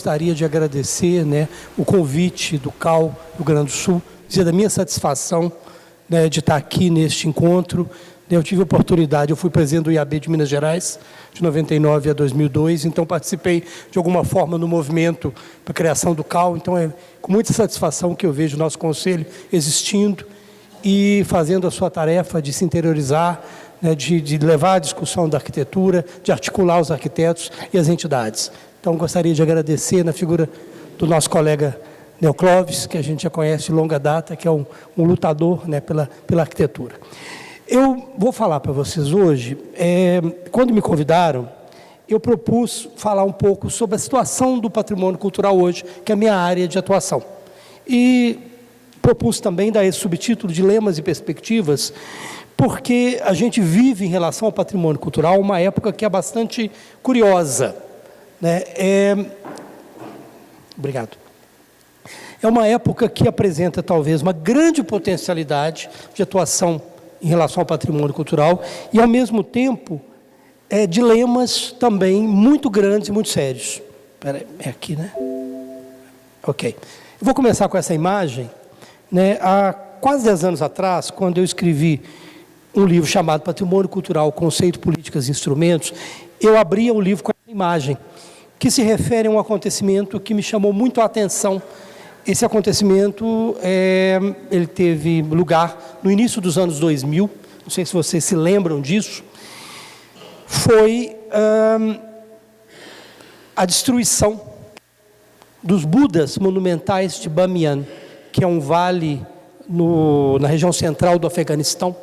gostaria de agradecer, né, o convite do CAU Rio Grande do Sul, dizer da minha satisfação, né, de estar aqui neste encontro. Eu tive a oportunidade, eu fui presidente do IAB de Minas Gerais, de 99 a 2002, então participei de alguma forma no movimento para a criação do CAU, então é com muita satisfação que eu vejo o nosso conselho existindo e fazendo a sua tarefa de se interiorizar, né, de levar a discussão da arquitetura, de articular os arquitetos e as entidades. Então, gostaria de agradecer na figura do nosso colega Neo Clóvis, que a gente já conhece de longa data, que é um lutador, né, pela arquitetura. Eu vou falar para vocês hoje, quando me convidaram, eu propus falar um pouco sobre a situação do patrimônio cultural hoje, que é a minha área de atuação. E propus também dar esse subtítulo, Dilemas e Perspectivas, porque a gente vive, em relação ao patrimônio cultural, uma época que é bastante curiosa, né? Obrigado. É uma época que apresenta, talvez, uma grande potencialidade de atuação em relação ao patrimônio cultural e, ao mesmo tempo, dilemas também muito grandes e muito sérios. Espera aí, é aqui, né? Ok. Eu vou começar com essa imagem, né? Há quase 10 anos atrás, quando eu escrevi um livro chamado Patrimônio Cultural, Conceito, Políticas e Instrumentos, eu abria o livro com essa imagem, que se refere a um acontecimento que me chamou muito a atenção. Esse acontecimento, ele teve lugar no início dos anos 2000, não sei se vocês se lembram disso, foi a destruição dos Budas monumentais de Bamiyan, que é um vale na região central do Afeganistão.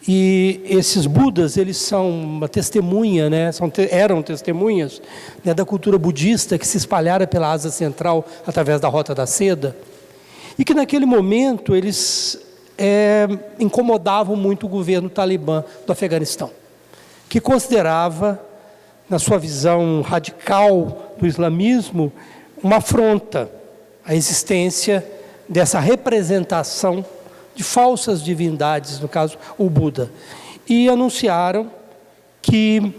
E esses Budas, eles são uma testemunha, né, eram testemunhas, né, da cultura budista que se espalhara pela Ásia Central através da Rota da Seda, e que naquele momento eles incomodavam muito o governo talibã do Afeganistão, que considerava, na sua visão radical do islamismo, uma afronta à existência dessa representação de falsas divindades, no caso, o Buda, e anunciaram que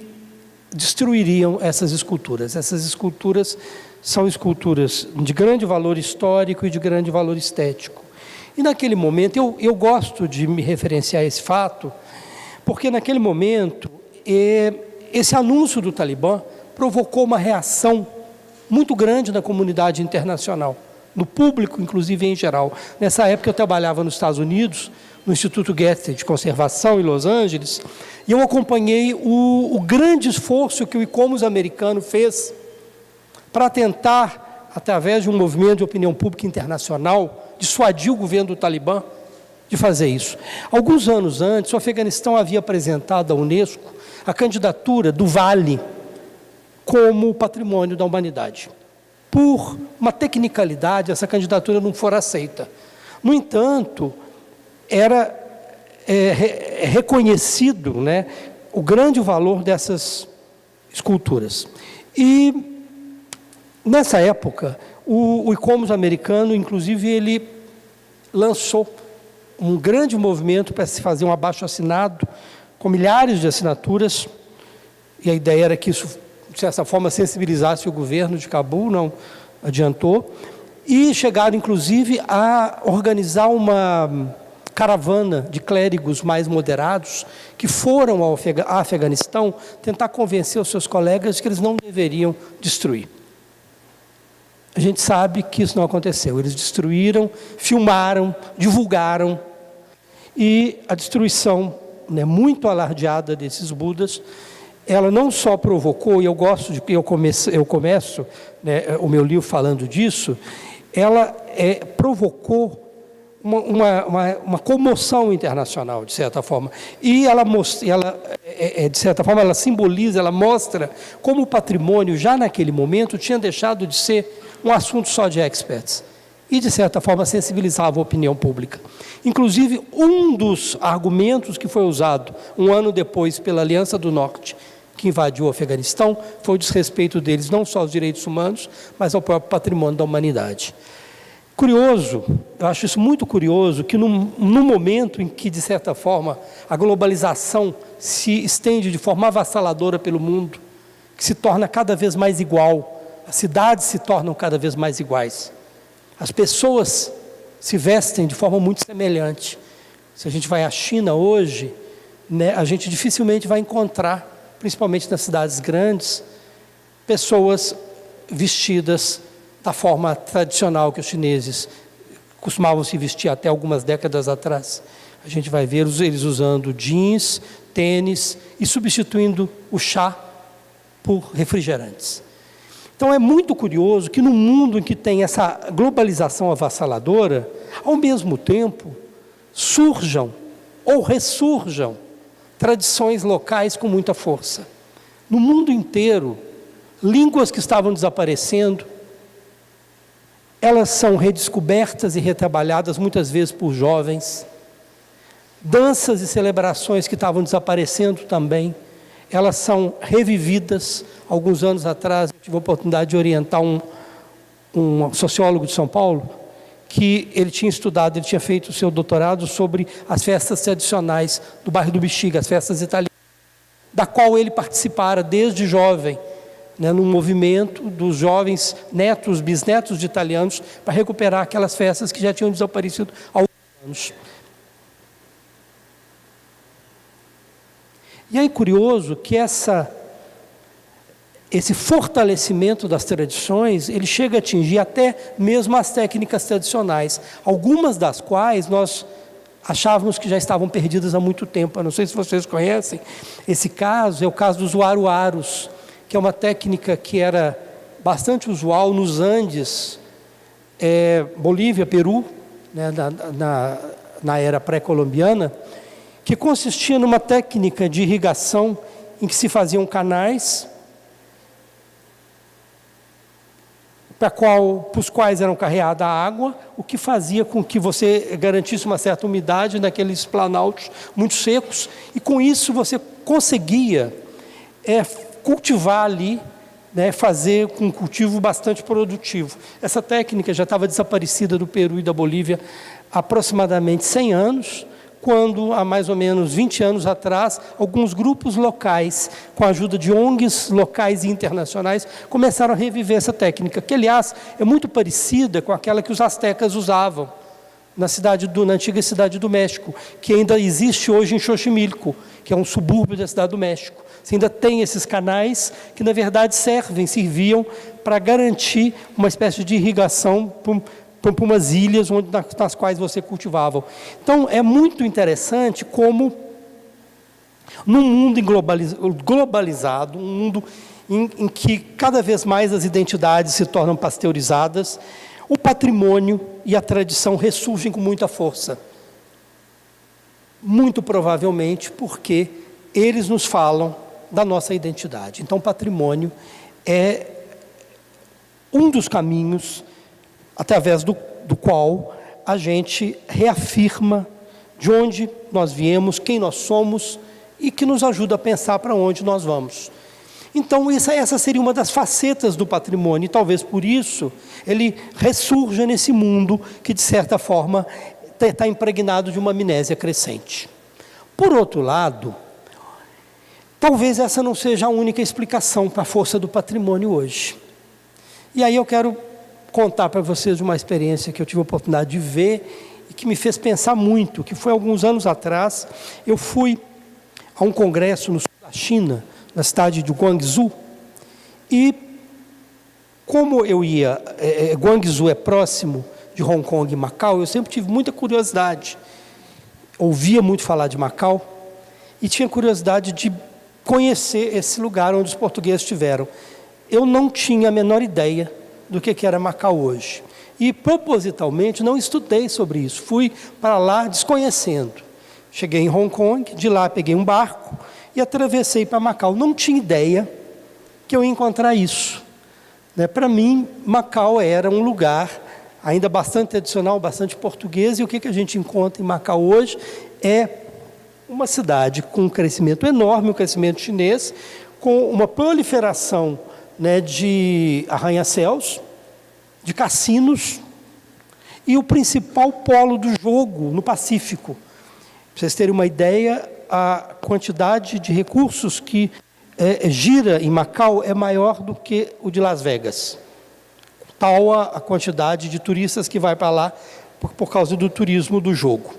destruiriam essas esculturas. Essas esculturas são esculturas de grande valor histórico e de grande valor estético. E naquele momento, eu gosto de me referenciar a esse fato, porque naquele momento, esse anúncio do Talibã provocou uma reação muito grande na comunidade internacional, no público, inclusive, em geral. Nessa época, eu trabalhava nos Estados Unidos, no Instituto Getty de Conservação, em Los Angeles, e eu acompanhei o grande esforço que o ICOMOS americano fez para tentar, através de um movimento de opinião pública internacional, dissuadir o governo do Talibã de fazer isso. Alguns anos antes, o Afeganistão havia apresentado à Unesco a candidatura do Vale como patrimônio da humanidade. Por uma tecnicalidade, essa candidatura não foi aceita. No entanto, era reconhecido, né, o grande valor dessas esculturas. E, nessa época, o ICOMOS americano, inclusive, ele lançou um grande movimento para se fazer um abaixo-assinado, com milhares de assinaturas, e a ideia era que isso, de certa forma, sensibilizasse o governo de Cabul, não adiantou, e chegaram, inclusive, a organizar uma caravana de clérigos mais moderados que foram ao Afeganistão tentar convencer os seus colegas de que eles não deveriam destruir. A gente sabe que isso não aconteceu. Eles destruíram, filmaram, divulgaram, e a destruição, né, muito alardeada desses Budas, ela não só provocou, e eu gosto de que eu começo, né, o meu livro falando disso, ela provocou uma comoção internacional, de certa forma. E de certa forma, ela simboliza, ela mostra como o patrimônio, já naquele momento, tinha deixado de ser um assunto só de experts. E, de certa forma, sensibilizava a opinião pública. Inclusive, um dos argumentos que foi usado um ano depois pela Aliança do Norte, que invadiu o Afeganistão, foi o desrespeito deles não só aos direitos humanos, mas ao próprio patrimônio da humanidade. Curioso, eu acho isso muito curioso, que num momento em que, de certa forma, a globalização se estende de forma avassaladora pelo mundo, que se torna cada vez mais igual, As cidades se tornam cada vez mais iguais. As pessoas se vestem de forma muito semelhante. Se a gente vai à China hoje, né, a gente dificilmente vai encontrar, principalmente nas cidades grandes, pessoas vestidas da forma tradicional que os chineses costumavam se vestir até algumas décadas atrás. A gente vai ver eles usando jeans, tênis e substituindo o chá por refrigerantes. Então é muito curioso que no mundo em que tem essa globalização avassaladora, ao mesmo tempo surjam ou ressurjam tradições locais com muita força. No mundo inteiro, línguas que estavam desaparecendo, elas são redescobertas e retrabalhadas muitas vezes por jovens. Danças e celebrações que estavam desaparecendo também, elas são revividas. Alguns anos atrás, eu tive a oportunidade de orientar um sociólogo de São Paulo, que ele tinha estudado, ele tinha feito o seu doutorado sobre as festas tradicionais do bairro do Bexiga, as festas italianas, da qual ele participara desde jovem, né, no movimento dos jovens netos, bisnetos de italianos, para recuperar aquelas festas que já tinham desaparecido há alguns anos. E é curioso que esse fortalecimento das tradições, ele chega a atingir até mesmo as técnicas tradicionais, algumas das quais nós achávamos que já estavam perdidas há muito tempo. Eu não sei se vocês conhecem esse caso, é o caso dos uaruarus, que é uma técnica que era bastante usual nos Andes, Bolívia, Peru, né, na era pré-colombiana, que consistia numa técnica de irrigação em que se faziam canais para os quais eram carreada a água, o que fazia com que você garantisse uma certa umidade naqueles planaltos muito secos, e com isso você conseguia cultivar ali, né, fazer um cultivo bastante produtivo. Essa técnica já estava desaparecida do Peru e da Bolívia há aproximadamente 100 anos, quando, há mais ou menos 20 anos atrás, alguns grupos locais, com a ajuda de ONGs locais e internacionais, começaram a reviver essa técnica, que, aliás, é muito parecida com aquela que os astecas usavam na antiga cidade do México, que ainda existe hoje em Xochimilco, que é um subúrbio da cidade do México. Você ainda tem esses canais que, na verdade, serviam para garantir uma espécie de irrigação para umas ilhas nas quais você cultivava. Então, é muito interessante como, num mundo globalizado, um mundo em que cada vez mais as identidades se tornam pasteurizadas, o patrimônio e a tradição ressurgem com muita força. Muito provavelmente porque eles nos falam da nossa identidade. Então, o patrimônio é um dos caminhos através do qual a gente reafirma de onde nós viemos, quem nós somos, e que nos ajuda a pensar para onde nós vamos. Então, essa seria uma das facetas do patrimônio, e talvez por isso ele ressurja nesse mundo que, de certa forma, está impregnado de uma amnésia crescente. Por outro lado, talvez essa não seja a única explicação para a força do patrimônio hoje. E aí eu quero contar para vocês de uma experiência que eu tive a oportunidade de ver e que me fez pensar muito, que foi alguns anos atrás. Eu fui a um congresso no sul da China, na cidade de Guangzhou, e como eu ia, Guangzhou é próximo de Hong Kong e Macau, eu sempre tive muita curiosidade, ouvia muito falar de Macau, e tinha curiosidade de conhecer esse lugar onde os portugueses estiveram. Eu não tinha a menor ideia do que era Macau hoje. E, propositalmente, não estudei sobre isso. Fui para lá desconhecendo. Cheguei em Hong Kong, de lá peguei um barco e atravessei para Macau. Não tinha ideia que eu ia encontrar isso. Para mim, Macau era um lugar ainda bastante tradicional, bastante português, e o que a gente encontra em Macau hoje é uma cidade com um crescimento enorme, um crescimento chinês, com uma proliferação, de arranha-céus, de cassinos, e o principal polo do jogo no Pacífico. Para vocês terem uma ideia, a quantidade de recursos que gira em Macau é maior do que o de Las Vegas. tal a quantidade de turistas que vai para lá por causa do turismo do jogo.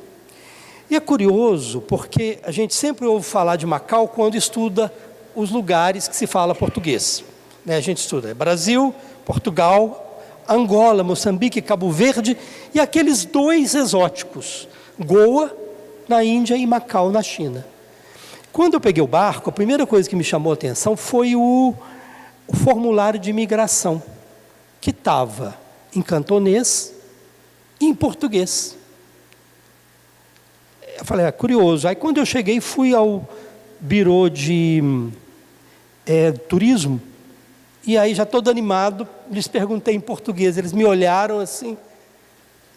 E é curioso porque a gente sempre ouve falar de Macau quando estuda os lugares que se fala português. A gente estuda Brasil, Portugal, Angola, Moçambique, Cabo Verde e aqueles 2 exóticos, Goa, na Índia, e Macau, na China. Quando eu peguei o barco, a primeira coisa que me chamou a atenção foi o formulário de imigração, que estava em cantonês e em português. Eu falei, curioso. Aí quando eu cheguei, fui ao birô de turismo, e aí já todo animado, lhes perguntei em português. Eles me olharam assim,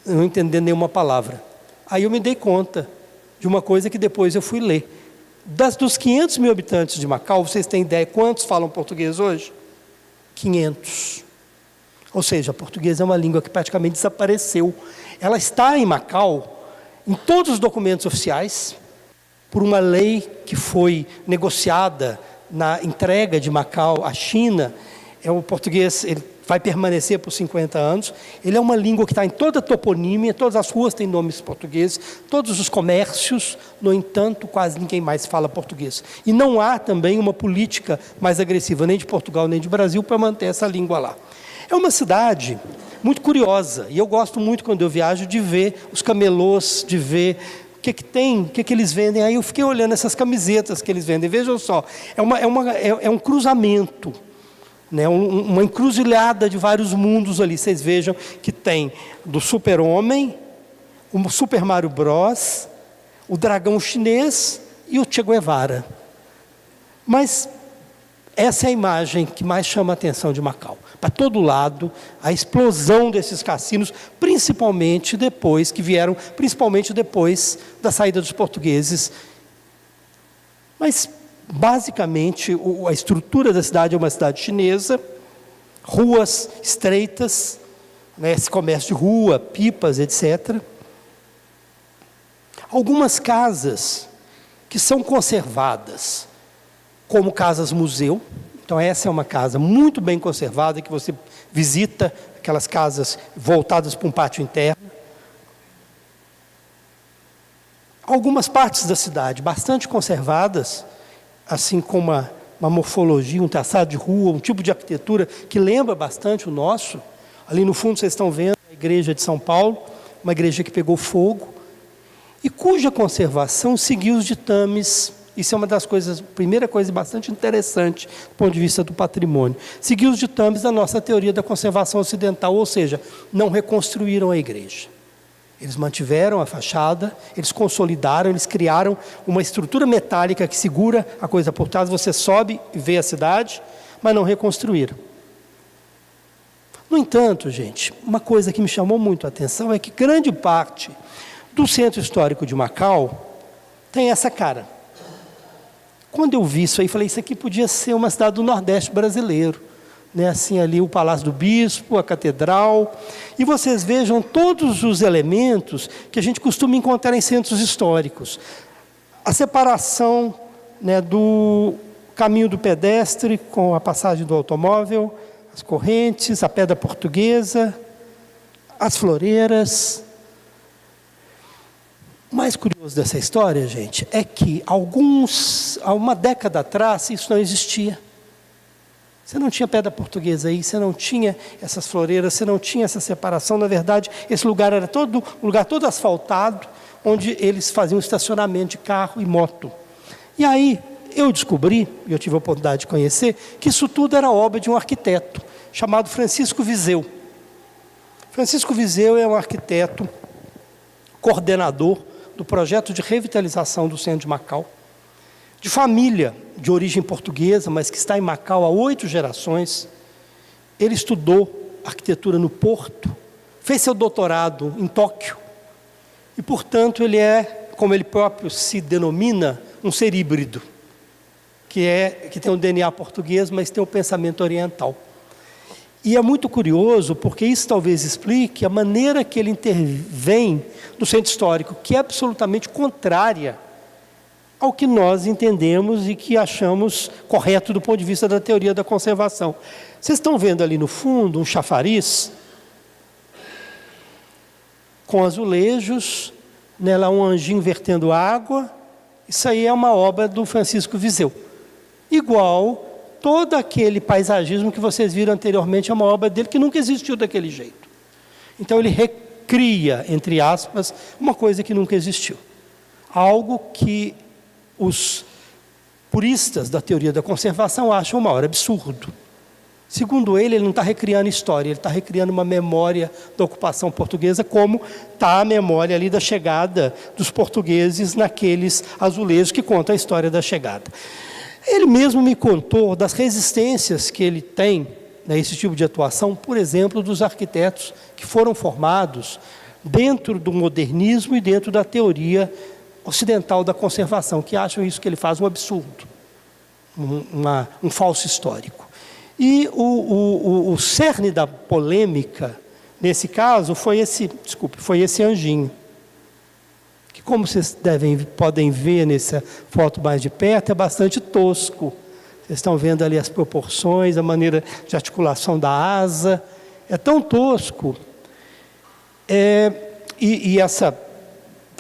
não entendendo nenhuma palavra. Aí eu me dei conta de uma coisa que depois eu fui ler. Dos 500 mil habitantes de Macau, vocês têm ideia quantos falam português hoje? 500. Ou seja, português é uma língua que praticamente desapareceu. Ela está em Macau, em todos os documentos oficiais, por uma lei que foi negociada na entrega de Macau à China. O português ele vai permanecer por 50 anos. Ele é uma língua que está em toda a toponímia, todas as ruas têm nomes portugueses, todos os comércios, no entanto, quase ninguém mais fala português. E não há também uma política mais agressiva, nem de Portugal, nem de Brasil, para manter essa língua lá. É uma cidade muito curiosa, e eu gosto muito, quando eu viajo, de ver os camelôs, de ver o que tem, o que eles vendem. Aí eu fiquei olhando essas camisetas que eles vendem. Vejam só, é um cruzamento, né? Uma encruzilhada de vários mundos ali. Vocês vejam que tem do Super-Homem, o Super Mario Bros, o dragão chinês e o Che Guevara. Mas essa é a imagem que mais chama a atenção de Macau. Para todo lado, a explosão desses cassinos, principalmente depois da saída dos portugueses. Mas, basicamente, a estrutura da cidade é uma cidade chinesa, ruas estreitas, né, esse comércio de rua, pipas, etc. Algumas casas que são conservadas, como casas-museu. Então essa é uma casa muito bem conservada, que você visita, aquelas casas voltadas para um pátio interno. Algumas partes da cidade bastante conservadas, assim como uma morfologia, um traçado de rua, um tipo de arquitetura que lembra bastante o nosso. Ali no fundo vocês estão vendo a igreja de São Paulo, uma igreja que pegou fogo, e cuja conservação seguiu os ditames. Isso é uma das coisas, primeira coisa bastante interessante do ponto de vista do patrimônio. Seguiu os ditames da nossa teoria da conservação ocidental, ou seja, não reconstruíram a igreja. Eles mantiveram a fachada, eles consolidaram, eles criaram uma estrutura metálica que segura a coisa por trás. Você sobe e vê a cidade, mas não reconstruíram. No entanto, gente, uma coisa que me chamou muito a atenção é que grande parte do centro histórico de Macau tem essa cara. Quando eu vi isso aí, falei, isso aqui podia ser uma cidade do Nordeste brasileiro, né? Assim, ali o Palácio do Bispo, a Catedral, e vocês vejam todos os elementos que a gente costuma encontrar em centros históricos. A separação, né, do caminho do pedestre com a passagem do automóvel, as correntes, a pedra portuguesa, as floreiras. O mais curioso dessa história, gente, é que há uma década atrás, isso não existia. Você não tinha pedra portuguesa aí, você não tinha essas floreiras, você não tinha essa separação. Na verdade, esse lugar era um lugar todo asfaltado, onde eles faziam estacionamento de carro e moto. E aí, eu descobri, e eu tive a oportunidade de conhecer, que isso tudo era obra de um arquiteto, chamado Francisco Viseu. Francisco Viseu é um arquiteto, coordenador do projeto de revitalização do centro de Macau, de família de origem portuguesa, mas que está em Macau há 8 gerações. Ele estudou arquitetura no Porto, fez seu doutorado em Tóquio, e, portanto, ele é, como ele próprio se denomina, um ser híbrido, que tem um DNA português, mas tem um pensamento oriental. E é muito curioso, porque isso talvez explique a maneira que ele intervém no centro histórico, que é absolutamente contrária ao que nós entendemos e que achamos correto do ponto de vista da teoria da conservação. Vocês estão vendo ali no fundo um chafariz com azulejos, nela um anjinho vertendo água. Isso aí é uma obra do Francisco Viseu. Igual todo aquele paisagismo que vocês viram anteriormente é uma obra dele que nunca existiu daquele jeito. Então ele recria, entre aspas, uma coisa que nunca existiu. Algo que os puristas da teoria da conservação acham o maior absurdo. Segundo ele não está recriando história, ele está recriando uma memória da ocupação portuguesa, como está a memória ali da chegada dos portugueses naqueles azulejos que contam a história da chegada. Ele mesmo me contou das resistências que ele tem a esse tipo de atuação, por exemplo, dos arquitetos que foram formados dentro do modernismo e dentro da teoria ocidental da conservação, que acham isso que ele faz um absurdo, um falso histórico. E o cerne da polêmica, nesse caso, foi esse anjinho, que, como vocês podem ver nessa foto mais de perto, é bastante tosco. Vocês estão vendo ali as proporções, a maneira de articulação da asa, é tão tosco. E essa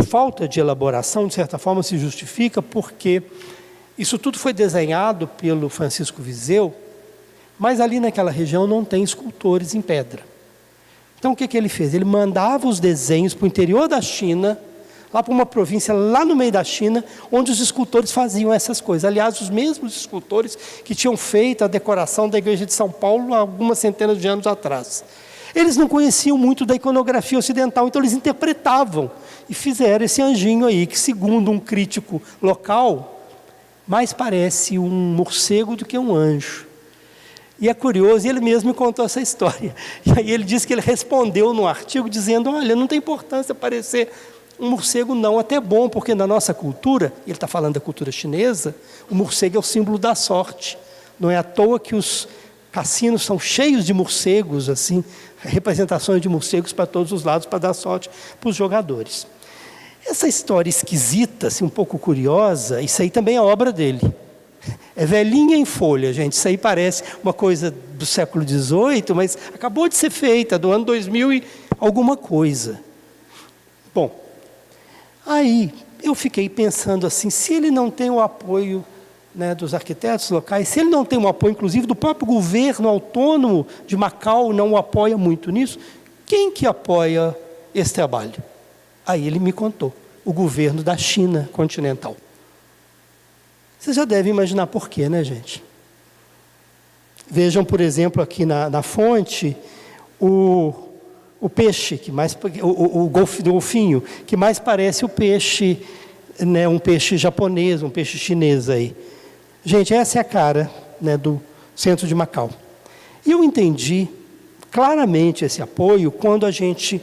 falta de elaboração, de certa forma, se justifica porque isso tudo foi desenhado pelo Francisco Viseu, mas ali naquela região não tem escultores em pedra. Então o que ele fez? Ele mandava os desenhos para o interior da China, lá para uma província lá no meio da China, onde os escultores faziam essas coisas. Aliás, os mesmos escultores que tinham feito a decoração da igreja de São Paulo há algumas centenas de anos atrás. Eles não conheciam muito da iconografia ocidental, então eles interpretavam e fizeram esse anjinho aí, que segundo um crítico local, mais parece um morcego do que um anjo. E é curioso, e ele mesmo me contou essa história. E aí ele disse que ele respondeu no artigo dizendo, olha, não tem importância parecer um morcego não, até bom, porque na nossa cultura, ele está falando da cultura chinesa, o morcego é o símbolo da sorte. Não é à toa que os cassinos são cheios de morcegos, assim, representações de morcegos para todos os lados, para dar sorte para os jogadores. Essa história esquisita, assim, um pouco curiosa, isso aí também é obra dele. É velhinha em folha, gente, isso aí parece uma coisa do século XVIII, mas acabou de ser feita, do ano 2000 e alguma coisa. Bom, aí eu fiquei pensando assim, se ele não tem o apoio, né, dos arquitetos locais, se ele não tem o apoio, inclusive, do próprio governo autônomo de Macau, não o apoia muito nisso, quem que apoia esse trabalho? Aí ele me contou, o governo da China continental. Vocês já devem imaginar por quê, né, gente? Vejam, por exemplo, aqui na fonte, o peixe, que mais, o golfinho, que mais parece o peixe, né, um peixe japonês, um peixe chinês aí. Gente, essa é a cara, né, do centro de Macau. E eu entendi claramente esse apoio quando a gente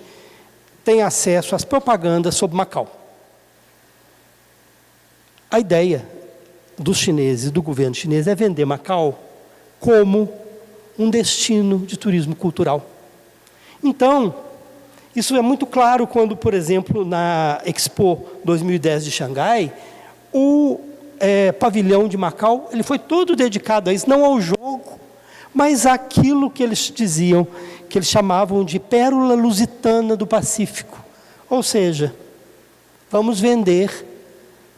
tem acesso às propagandas sobre Macau. A ideia dos chineses, do governo chinês, é vender Macau como um destino de turismo cultural. Então, isso é muito claro quando, por exemplo, na Expo 2010 de Xangai, o pavilhão de Macau, ele foi todo dedicado a isso, não ao jogo, mas àquilo que eles diziam, que eles chamavam de pérola lusitana do Pacífico. Ou seja, vamos vender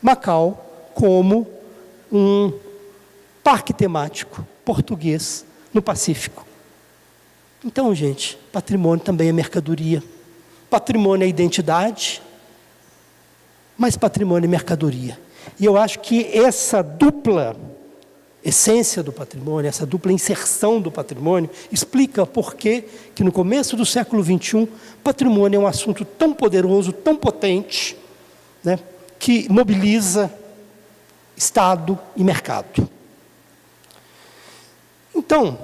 Macau como um parque temático português no Pacífico. Então, gente, patrimônio também é mercadoria. Patrimônio é identidade, mas patrimônio é mercadoria. E eu acho que essa dupla essência do patrimônio, essa dupla inserção do patrimônio, explica por que no começo do século XXI, patrimônio é um assunto tão poderoso, tão potente, né, que mobiliza Estado e mercado. Então,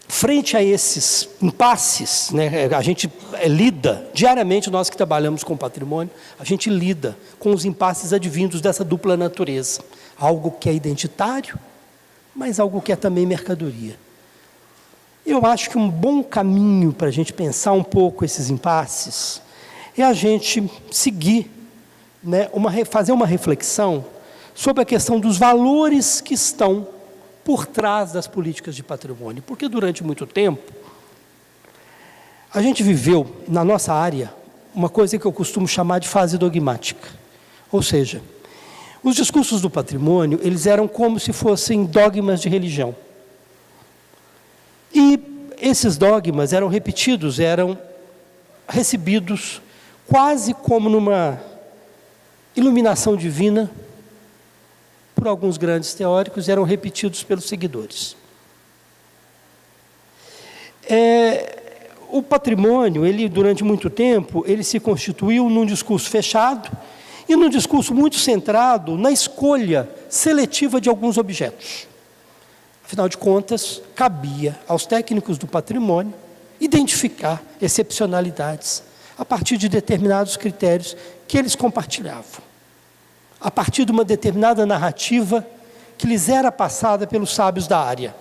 frente a esses impasses, né, a gente lida, diariamente nós que trabalhamos com patrimônio, a gente lida com os impasses advindos dessa dupla natureza. Algo que é identitário, mas algo que é também mercadoria. Eu acho que um bom caminho para a gente pensar um pouco esses impasses é a gente seguir né, fazer uma reflexão sobre a questão dos valores que estão por trás das políticas de patrimônio. Porque durante muito tempo, a gente viveu, na nossa área, uma coisa que eu costumo chamar de fase dogmática. Ou seja, os discursos do patrimônio, eles eram como se fossem dogmas de religião. E esses dogmas eram repetidos, eram recebidos quase como numa iluminação divina por alguns grandes teóricos, eram repetidos pelos seguidores. O patrimônio, ele durante muito tempo, ele se constituiu num discurso fechado e num discurso muito centrado na escolha seletiva de alguns objetos. Afinal de contas, cabia aos técnicos do patrimônio identificar excepcionalidades a partir de determinados critérios que eles compartilhavam, a partir de uma determinada narrativa que lhes era passada pelos sábios da área.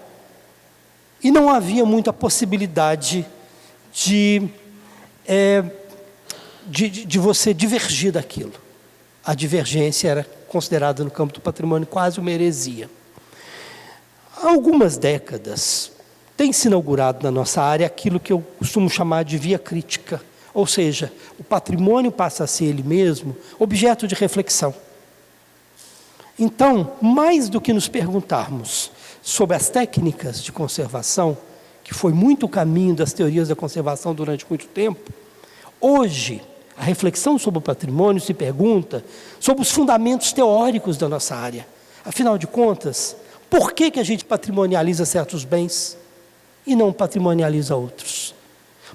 E não havia muita possibilidade de você divergir daquilo. A divergência era considerada no campo do patrimônio quase uma heresia. Há algumas décadas tem se inaugurado na nossa área aquilo que eu costumo chamar de via crítica, ou seja, o patrimônio passa a ser ele mesmo objeto de reflexão. Então, mais do que nos perguntarmos sobre as técnicas de conservação, que foi muito o caminho das teorias da conservação durante muito tempo, hoje a reflexão sobre o patrimônio se pergunta sobre os fundamentos teóricos da nossa área. Afinal de contas, por que a gente patrimonializa certos bens e não patrimonializa outros?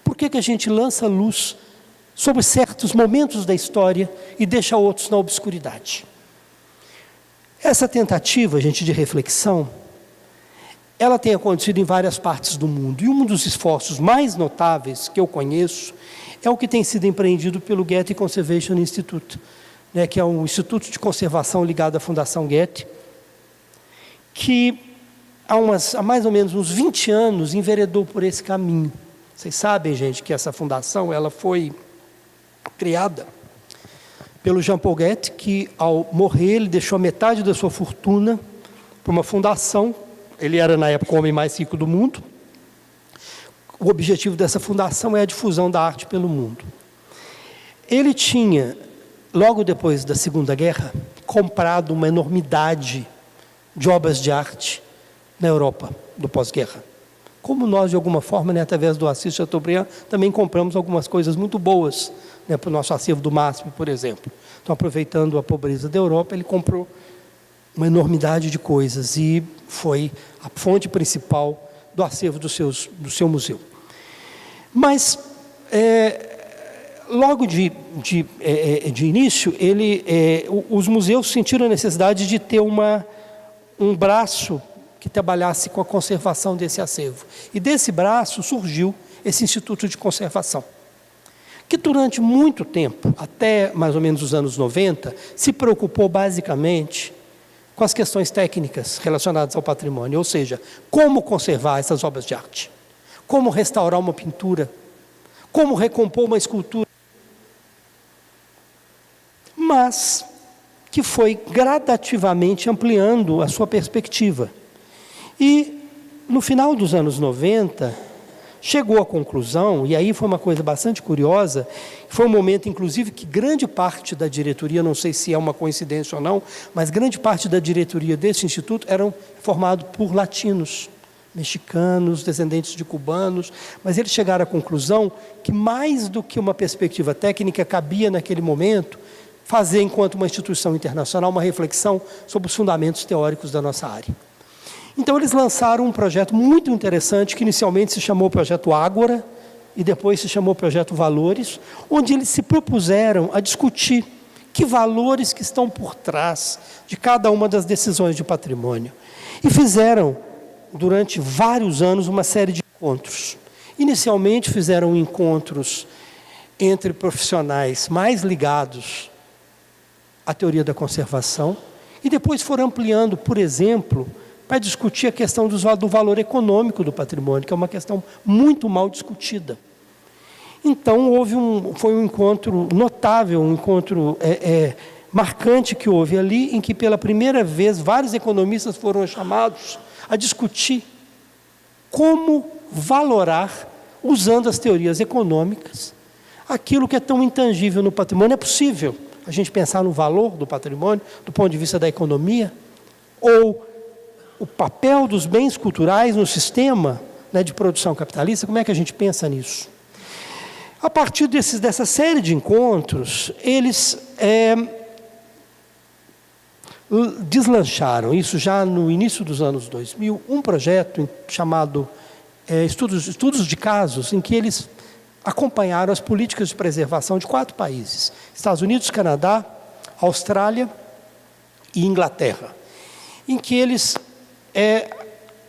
Por que a gente lança luz sobre certos momentos da história e deixa outros na obscuridade? Essa tentativa, gente, de reflexão, ela tem acontecido em várias partes do mundo. E um dos esforços mais notáveis que eu conheço é o que tem sido empreendido pelo Getty Conservation Institute, né, que é um instituto de conservação ligado à Fundação Getty, que há mais ou menos uns 20 anos enveredou por esse caminho. Vocês sabem, gente, que essa fundação ela foi criada pelo Jean Paul Getty, que ao morrer ele deixou metade da sua fortuna para uma fundação. Ele era na época o homem mais rico do mundo. O objetivo dessa fundação é a difusão da arte pelo mundo. Ele tinha, logo depois da Segunda Guerra, comprado uma enormidade de obras de arte na Europa do pós-guerra. Como nós, de alguma forma, né, através do Assis Chateaubriand, também compramos algumas coisas muito boas, né, para o nosso acervo do MASP, por exemplo. Então, aproveitando a pobreza da Europa, ele comprou uma enormidade de coisas e foi a fonte principal do acervo do seu museu. Mas, logo de início, os museus sentiram a necessidade de ter um braço que trabalhasse com a conservação desse acervo. E desse braço surgiu esse Instituto de Conservação, que durante muito tempo, até mais ou menos os anos 90, se preocupou basicamente com as questões técnicas relacionadas ao patrimônio, ou seja, como conservar essas obras de arte, como restaurar uma pintura, como recompor uma escultura, mas que foi gradativamente ampliando a sua perspectiva. E, no final dos anos 90, chegou à conclusão, e aí foi uma coisa bastante curiosa, foi um momento, inclusive, que grande parte da diretoria, não sei se é uma coincidência ou não, mas grande parte da diretoria desse instituto eram formados por latinos, mexicanos, descendentes de cubanos, mas eles chegaram à conclusão que mais do que uma perspectiva técnica, cabia naquele momento fazer, enquanto uma instituição internacional, uma reflexão sobre os fundamentos teóricos da nossa área. Então, eles lançaram um projeto muito interessante, que inicialmente se chamou Projeto Ágora, e depois se chamou Projeto Valores, onde eles se propuseram a discutir que valores que estão por trás de cada uma das decisões de patrimônio. E fizeram, durante vários anos, uma série de encontros. Inicialmente, fizeram encontros entre profissionais mais ligados à teoria da conservação, e depois foram ampliando, por exemplo, para discutir a questão do valor econômico do patrimônio, que é uma questão muito mal discutida. Então, foi um encontro notável, um encontro marcante que houve ali, em que pela primeira vez vários economistas foram chamados a discutir como valorar, usando as teorias econômicas, aquilo que é tão intangível no patrimônio. É possível a gente pensar no valor do patrimônio do ponto de vista da economia? Ou o papel dos bens culturais no sistema, né, de produção capitalista? Como é que a gente pensa nisso? A partir dessa série de encontros, eles deslancharam, isso já no início dos anos 2000, um projeto chamado estudos de casos, em que eles acompanharam as políticas de preservação de 4 países: Estados Unidos, Canadá, Austrália e Inglaterra, em que eles,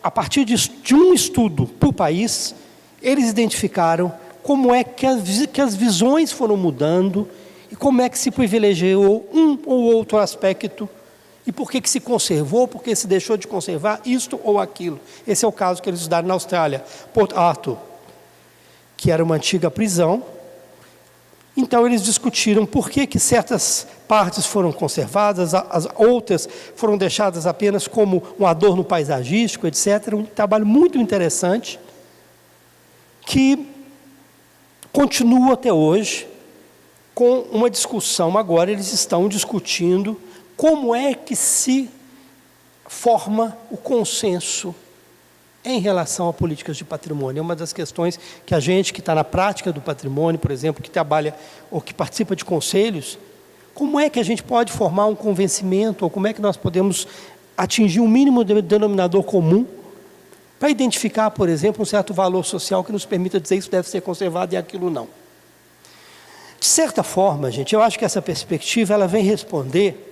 a partir de um estudo por país, eles identificaram como é que as visões foram mudando e como é que se privilegiou um ou outro aspecto e por que se conservou, por que se deixou de conservar isto ou aquilo. Esse é o caso que eles estudaram na Austrália. Port Arthur, que era uma antiga prisão. Então, eles discutiram por que certas partes foram conservadas, as outras foram deixadas apenas como um adorno paisagístico, etc. Um trabalho muito interessante, que continua até hoje, com uma discussão. Agora, eles estão discutindo como é que se forma o consenso em relação a políticas de patrimônio. É uma das questões que a gente que está na prática do patrimônio, por exemplo, que trabalha ou que participa de conselhos, como é que a gente pode formar um convencimento, ou como é que nós podemos atingir um mínimo denominador comum para identificar, por exemplo, um certo valor social que nos permita dizer isso deve ser conservado e aquilo não. De certa forma, gente, eu acho que essa perspectiva ela vem responder,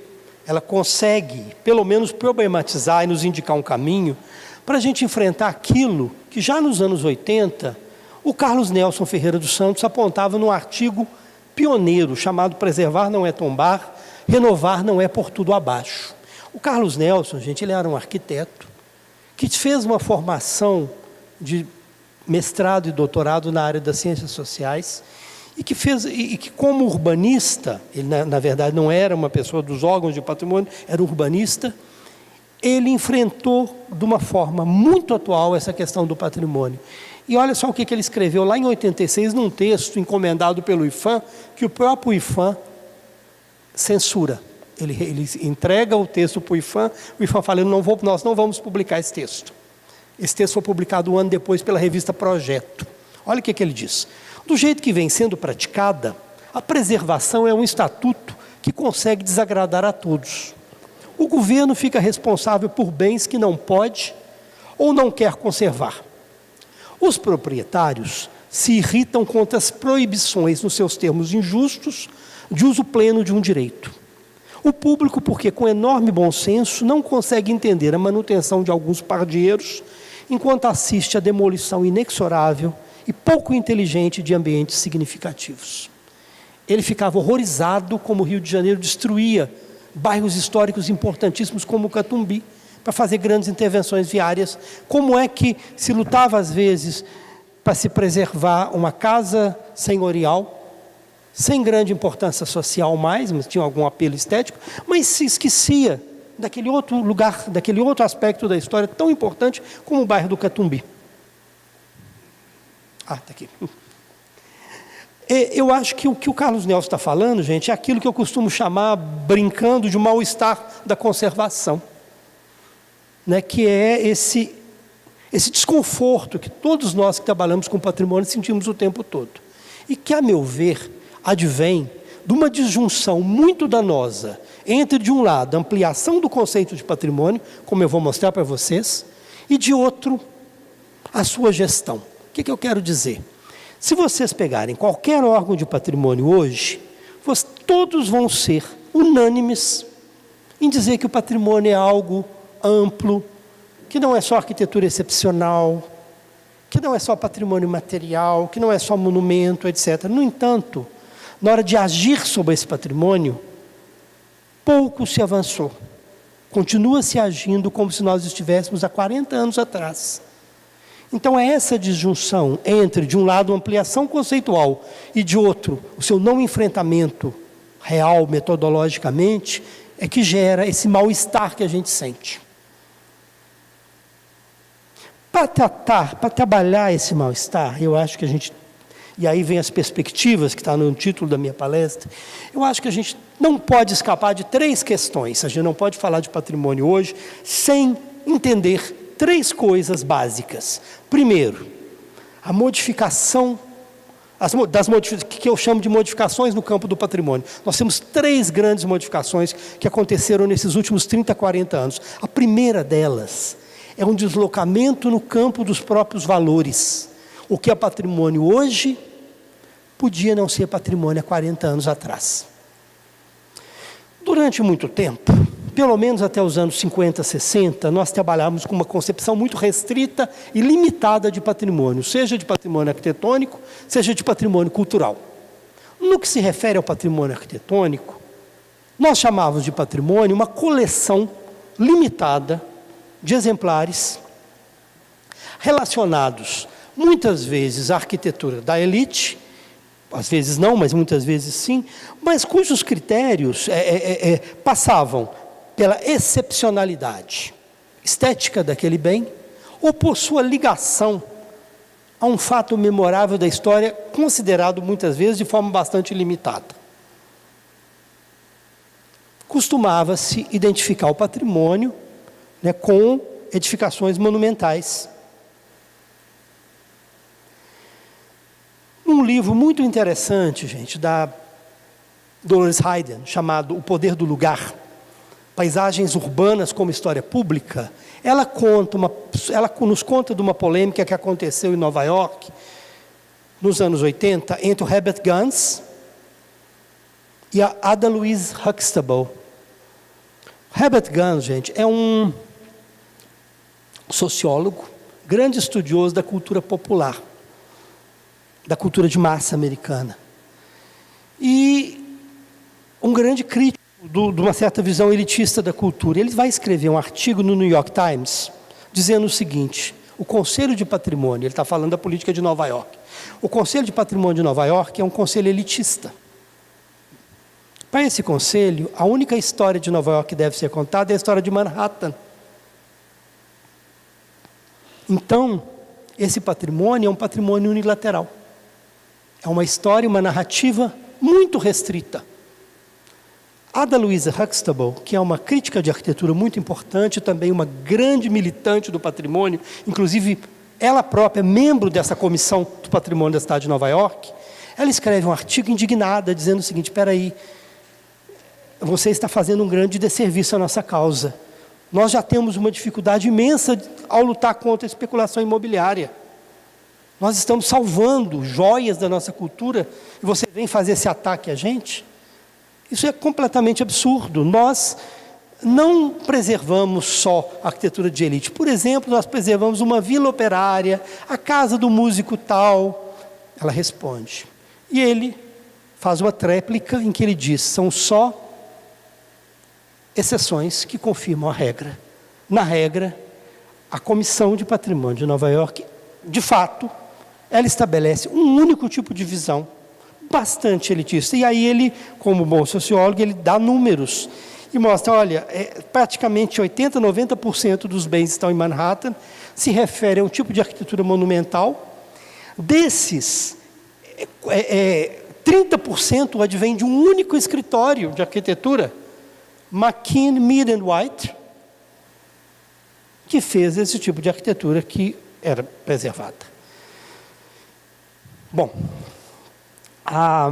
ela consegue, pelo menos, problematizar e nos indicar um caminho para a gente enfrentar aquilo que já nos anos 80, o Carlos Nelson Ferreira dos Santos apontava num artigo pioneiro chamado Preservar não é tombar, renovar não é por tudo abaixo. O Carlos Nelson, gente, ele era um arquiteto que fez uma formação de mestrado e doutorado na área das ciências sociais e que como urbanista, ele na verdade não era uma pessoa dos órgãos de patrimônio, era um urbanista, ele enfrentou de uma forma muito atual essa questão do patrimônio. E olha só o que ele escreveu lá em 86, num texto encomendado pelo IPHAN, que o próprio IPHAN censura. Ele entrega o texto para o IPHAN fala, nós não vamos publicar esse texto. Esse texto foi publicado um ano depois pela revista Projeto. Olha o que ele diz. Do jeito que vem sendo praticada, a preservação é um estatuto que consegue desagradar a todos. O governo fica responsável por bens que não pode ou não quer conservar. Os proprietários se irritam contra as proibições, nos seus termos injustos, de uso pleno de um direito. O público, porque com enorme bom senso, não consegue entender a manutenção de alguns pardieiros, enquanto assiste à demolição inexorável e pouco inteligente de ambientes significativos. Ele ficava horrorizado como o Rio de Janeiro destruía bairros históricos importantíssimos como o Catumbi, para fazer grandes intervenções viárias. Como é que se lutava às vezes para se preservar uma casa senhorial, sem grande importância social mais, mas tinha algum apelo estético, mas se esquecia daquele outro lugar, daquele outro aspecto da história tão importante como o bairro do Catumbi. Está aqui. Eu acho que o que o Carlos Nelson está falando, gente, é aquilo que eu costumo chamar, brincando, de mal-estar da conservação, né? Que é esse desconforto que todos nós que trabalhamos com patrimônio sentimos o tempo todo. E que, a meu ver, advém de uma disjunção muito danosa entre, de um lado, a ampliação do conceito de patrimônio, como eu vou mostrar para vocês, e, de outro, a sua gestão. O que eu quero dizer? Se vocês pegarem qualquer órgão de patrimônio hoje, todos vão ser unânimes em dizer que o patrimônio é algo amplo, que não é só arquitetura excepcional, que não é só patrimônio material, que não é só monumento, etc. No entanto, na hora de agir sobre esse patrimônio, pouco se avançou. Continua se agindo como se nós estivéssemos há 40 anos atrás. Então, é essa disjunção entre, de um lado, a ampliação conceitual e, de outro, o seu não enfrentamento real metodologicamente, é que gera esse mal-estar que a gente sente. Para trabalhar esse mal-estar, eu acho que a gente, e aí vem as perspectivas, que está no título da minha palestra, eu acho que a gente não pode escapar de 3 questões. A gente não pode falar de patrimônio hoje sem entender 3 coisas básicas. Primeiro, a modificação, que eu chamo de modificações no campo do patrimônio. Nós temos 3 grandes modificações que aconteceram nesses últimos 30, 40 anos. A primeira delas é um deslocamento no campo dos próprios valores. O que é patrimônio hoje, podia não ser patrimônio há 40 anos atrás. Durante muito tempo, pelo menos até os anos 50, 60, nós trabalhávamos com uma concepção muito restrita e limitada de patrimônio, seja de patrimônio arquitetônico, seja de patrimônio cultural. No que se refere ao patrimônio arquitetônico, nós chamávamos de patrimônio uma coleção limitada de exemplares relacionados, muitas vezes, à arquitetura da elite, às vezes não, mas muitas vezes sim, mas cujos critérios passavam pela excepcionalidade estética daquele bem, ou por sua ligação a um fato memorável da história, considerado muitas vezes de forma bastante limitada. Costumava-se identificar o patrimônio, né, com edificações monumentais. Um livro muito interessante, gente, da Dolores Hayden, chamado O Poder do Lugar, Paisagens Urbanas como História Pública, ela nos conta de uma polêmica que aconteceu em Nova York, nos anos 80, entre o Herbert Guns e a Ada Louise Huxtable. Herbert Guns, gente, é um sociólogo, grande estudioso da cultura popular, da cultura de massa americana. E um grande crítico de uma certa visão elitista da cultura. Ele vai escrever um artigo no New York Times, dizendo o seguinte: o Conselho de Patrimônio, ele está falando da política de Nova York, o Conselho de Patrimônio de Nova York é um conselho elitista. Para esse conselho, a única história de Nova York que deve ser contada é a história de Manhattan. Então, esse patrimônio é um patrimônio unilateral. É uma história, uma narrativa muito restrita. Ada Louise Huxtable, que é uma crítica de arquitetura muito importante, também uma grande militante do patrimônio, inclusive ela própria é membro dessa comissão do patrimônio da cidade de Nova York, ela escreve um artigo indignada, dizendo o seguinte: espera aí, você está fazendo um grande desserviço à nossa causa. Nós já temos uma dificuldade imensa ao lutar contra a especulação imobiliária. Nós estamos salvando joias da nossa cultura e você vem fazer esse ataque a gente? Isso é completamente absurdo. Nós não preservamos só a arquitetura de elite. Por exemplo, nós preservamos uma vila operária, a casa do músico tal. Ela responde. E ele faz uma tréplica em que ele diz: são só exceções que confirmam a regra. Na regra, a Comissão de Patrimônio de Nova York, de fato, ela estabelece um único tipo de visão, bastante elitista. E aí ele, como bom sociólogo, ele dá números e mostra: olha, praticamente 80%, 90% dos bens que estão em Manhattan se refere a um tipo de arquitetura monumental. Desses, 30% advém de um único escritório de arquitetura, McKean, Mead & White, que fez esse tipo de arquitetura que era preservada. Bom, a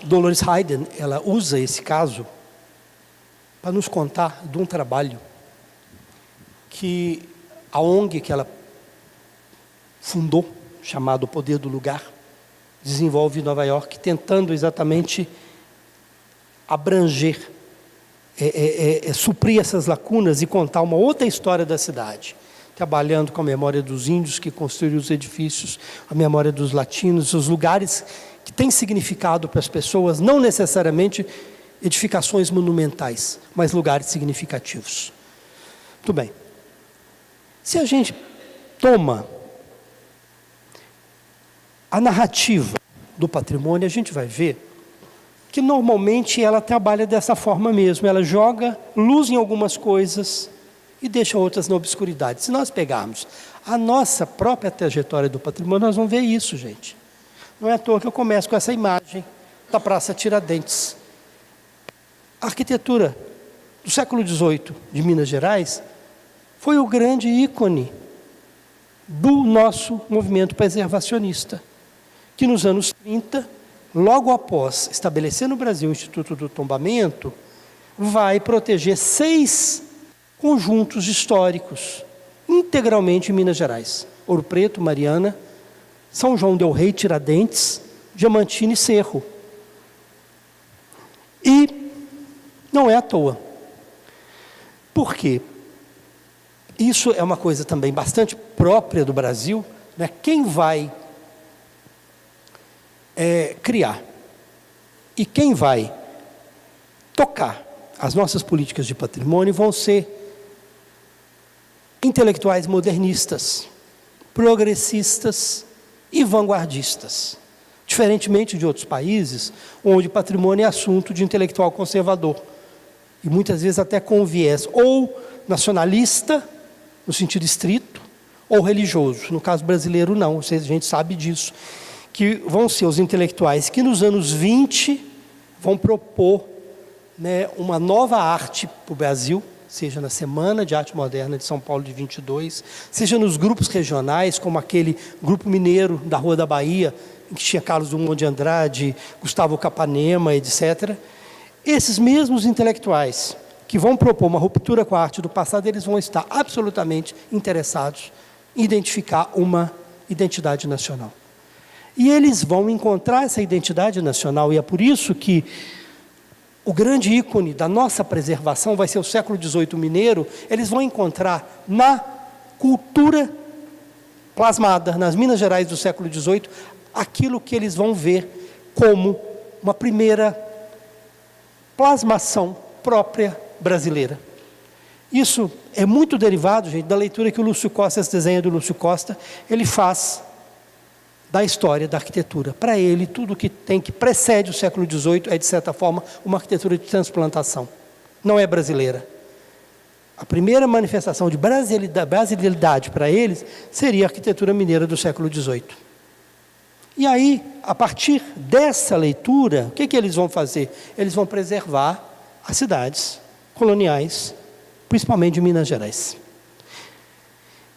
Dolores Hayden, ela usa esse caso para nos contar de um trabalho que a ONG que ela fundou, chamado O Poder do Lugar, desenvolve em Nova York, tentando exatamente abranger, suprir essas lacunas e contar uma outra história da cidade, trabalhando com a memória dos índios que construíram os edifícios, a memória dos latinos, os lugares que têm significado para as pessoas, não necessariamente edificações monumentais, mas lugares significativos. Muito bem. Se a gente toma a narrativa do patrimônio, a gente vai ver que normalmente ela trabalha dessa forma mesmo. Ela joga luz em algumas coisas e deixa outras na obscuridade. Se nós pegarmos a nossa própria trajetória do patrimônio, nós vamos ver isso, gente. Não é à toa que eu começo com essa imagem da Praça Tiradentes. A arquitetura do século XVIII de Minas Gerais foi o grande ícone do nosso movimento preservacionista, que nos anos 30, logo após estabelecer no Brasil o Instituto do Tombamento, vai proteger 6 conjuntos históricos, integralmente em Minas Gerais: Ouro Preto, Mariana, São João del Rei, Tiradentes, Diamantina e Cerro. E não é à toa. Por quê? Isso é uma coisa também bastante própria do Brasil, né? Quem vai criar e quem vai tocar as nossas políticas de patrimônio vão ser intelectuais modernistas, progressistas e vanguardistas. Diferentemente de outros países, onde patrimônio é assunto de intelectual conservador, e muitas vezes até com viés ou nacionalista, no sentido estrito, ou religioso. No caso brasileiro, não, a gente sabe disso. Que vão ser os intelectuais que nos anos 20 vão propor, né, uma nova arte para o Brasil, seja na Semana de Arte Moderna de São Paulo de 22, seja nos grupos regionais, como aquele grupo mineiro da Rua da Bahia, em que tinha Carlos Drummond de Andrade, Gustavo Capanema, etc. Esses mesmos intelectuais que vão propor uma ruptura com a arte do passado, eles vão estar absolutamente interessados em identificar uma identidade nacional. E eles vão encontrar essa identidade nacional, e é por isso que o grande ícone da nossa preservação vai ser o século XVIII mineiro. Eles vão encontrar na cultura plasmada, nas Minas Gerais do século XVIII, aquilo que eles vão ver como uma primeira plasmação própria brasileira. Isso é muito derivado, gente, da leitura que o Lúcio Costa, esse desenho do Lúcio Costa, ele faz da história da arquitetura. Para ele, tudo que precede o século XVIII é, de certa forma, uma arquitetura de transplantação. Não é brasileira. A primeira manifestação de brasilidade para eles seria a arquitetura mineira do século XVIII. E aí, a partir dessa leitura, o que eles vão fazer? Eles vão preservar as cidades coloniais, principalmente de Minas Gerais.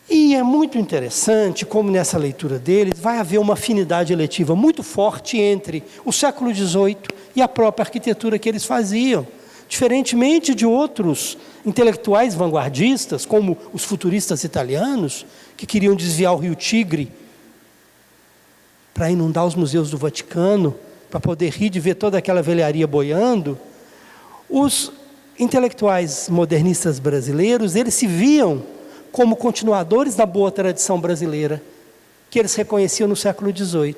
E é muito interessante como nessa leitura deles vai haver uma afinidade eletiva muito forte entre o século XVIII e a própria arquitetura que eles faziam. Diferentemente de outros intelectuais vanguardistas, como os futuristas italianos, que queriam desviar o rio Tigre para inundar os museus do Vaticano, para poder rir de ver toda aquela velharia boiando, os intelectuais modernistas brasileiros, eles se viam como continuadores da boa tradição brasileira, que eles reconheciam no século XVIII.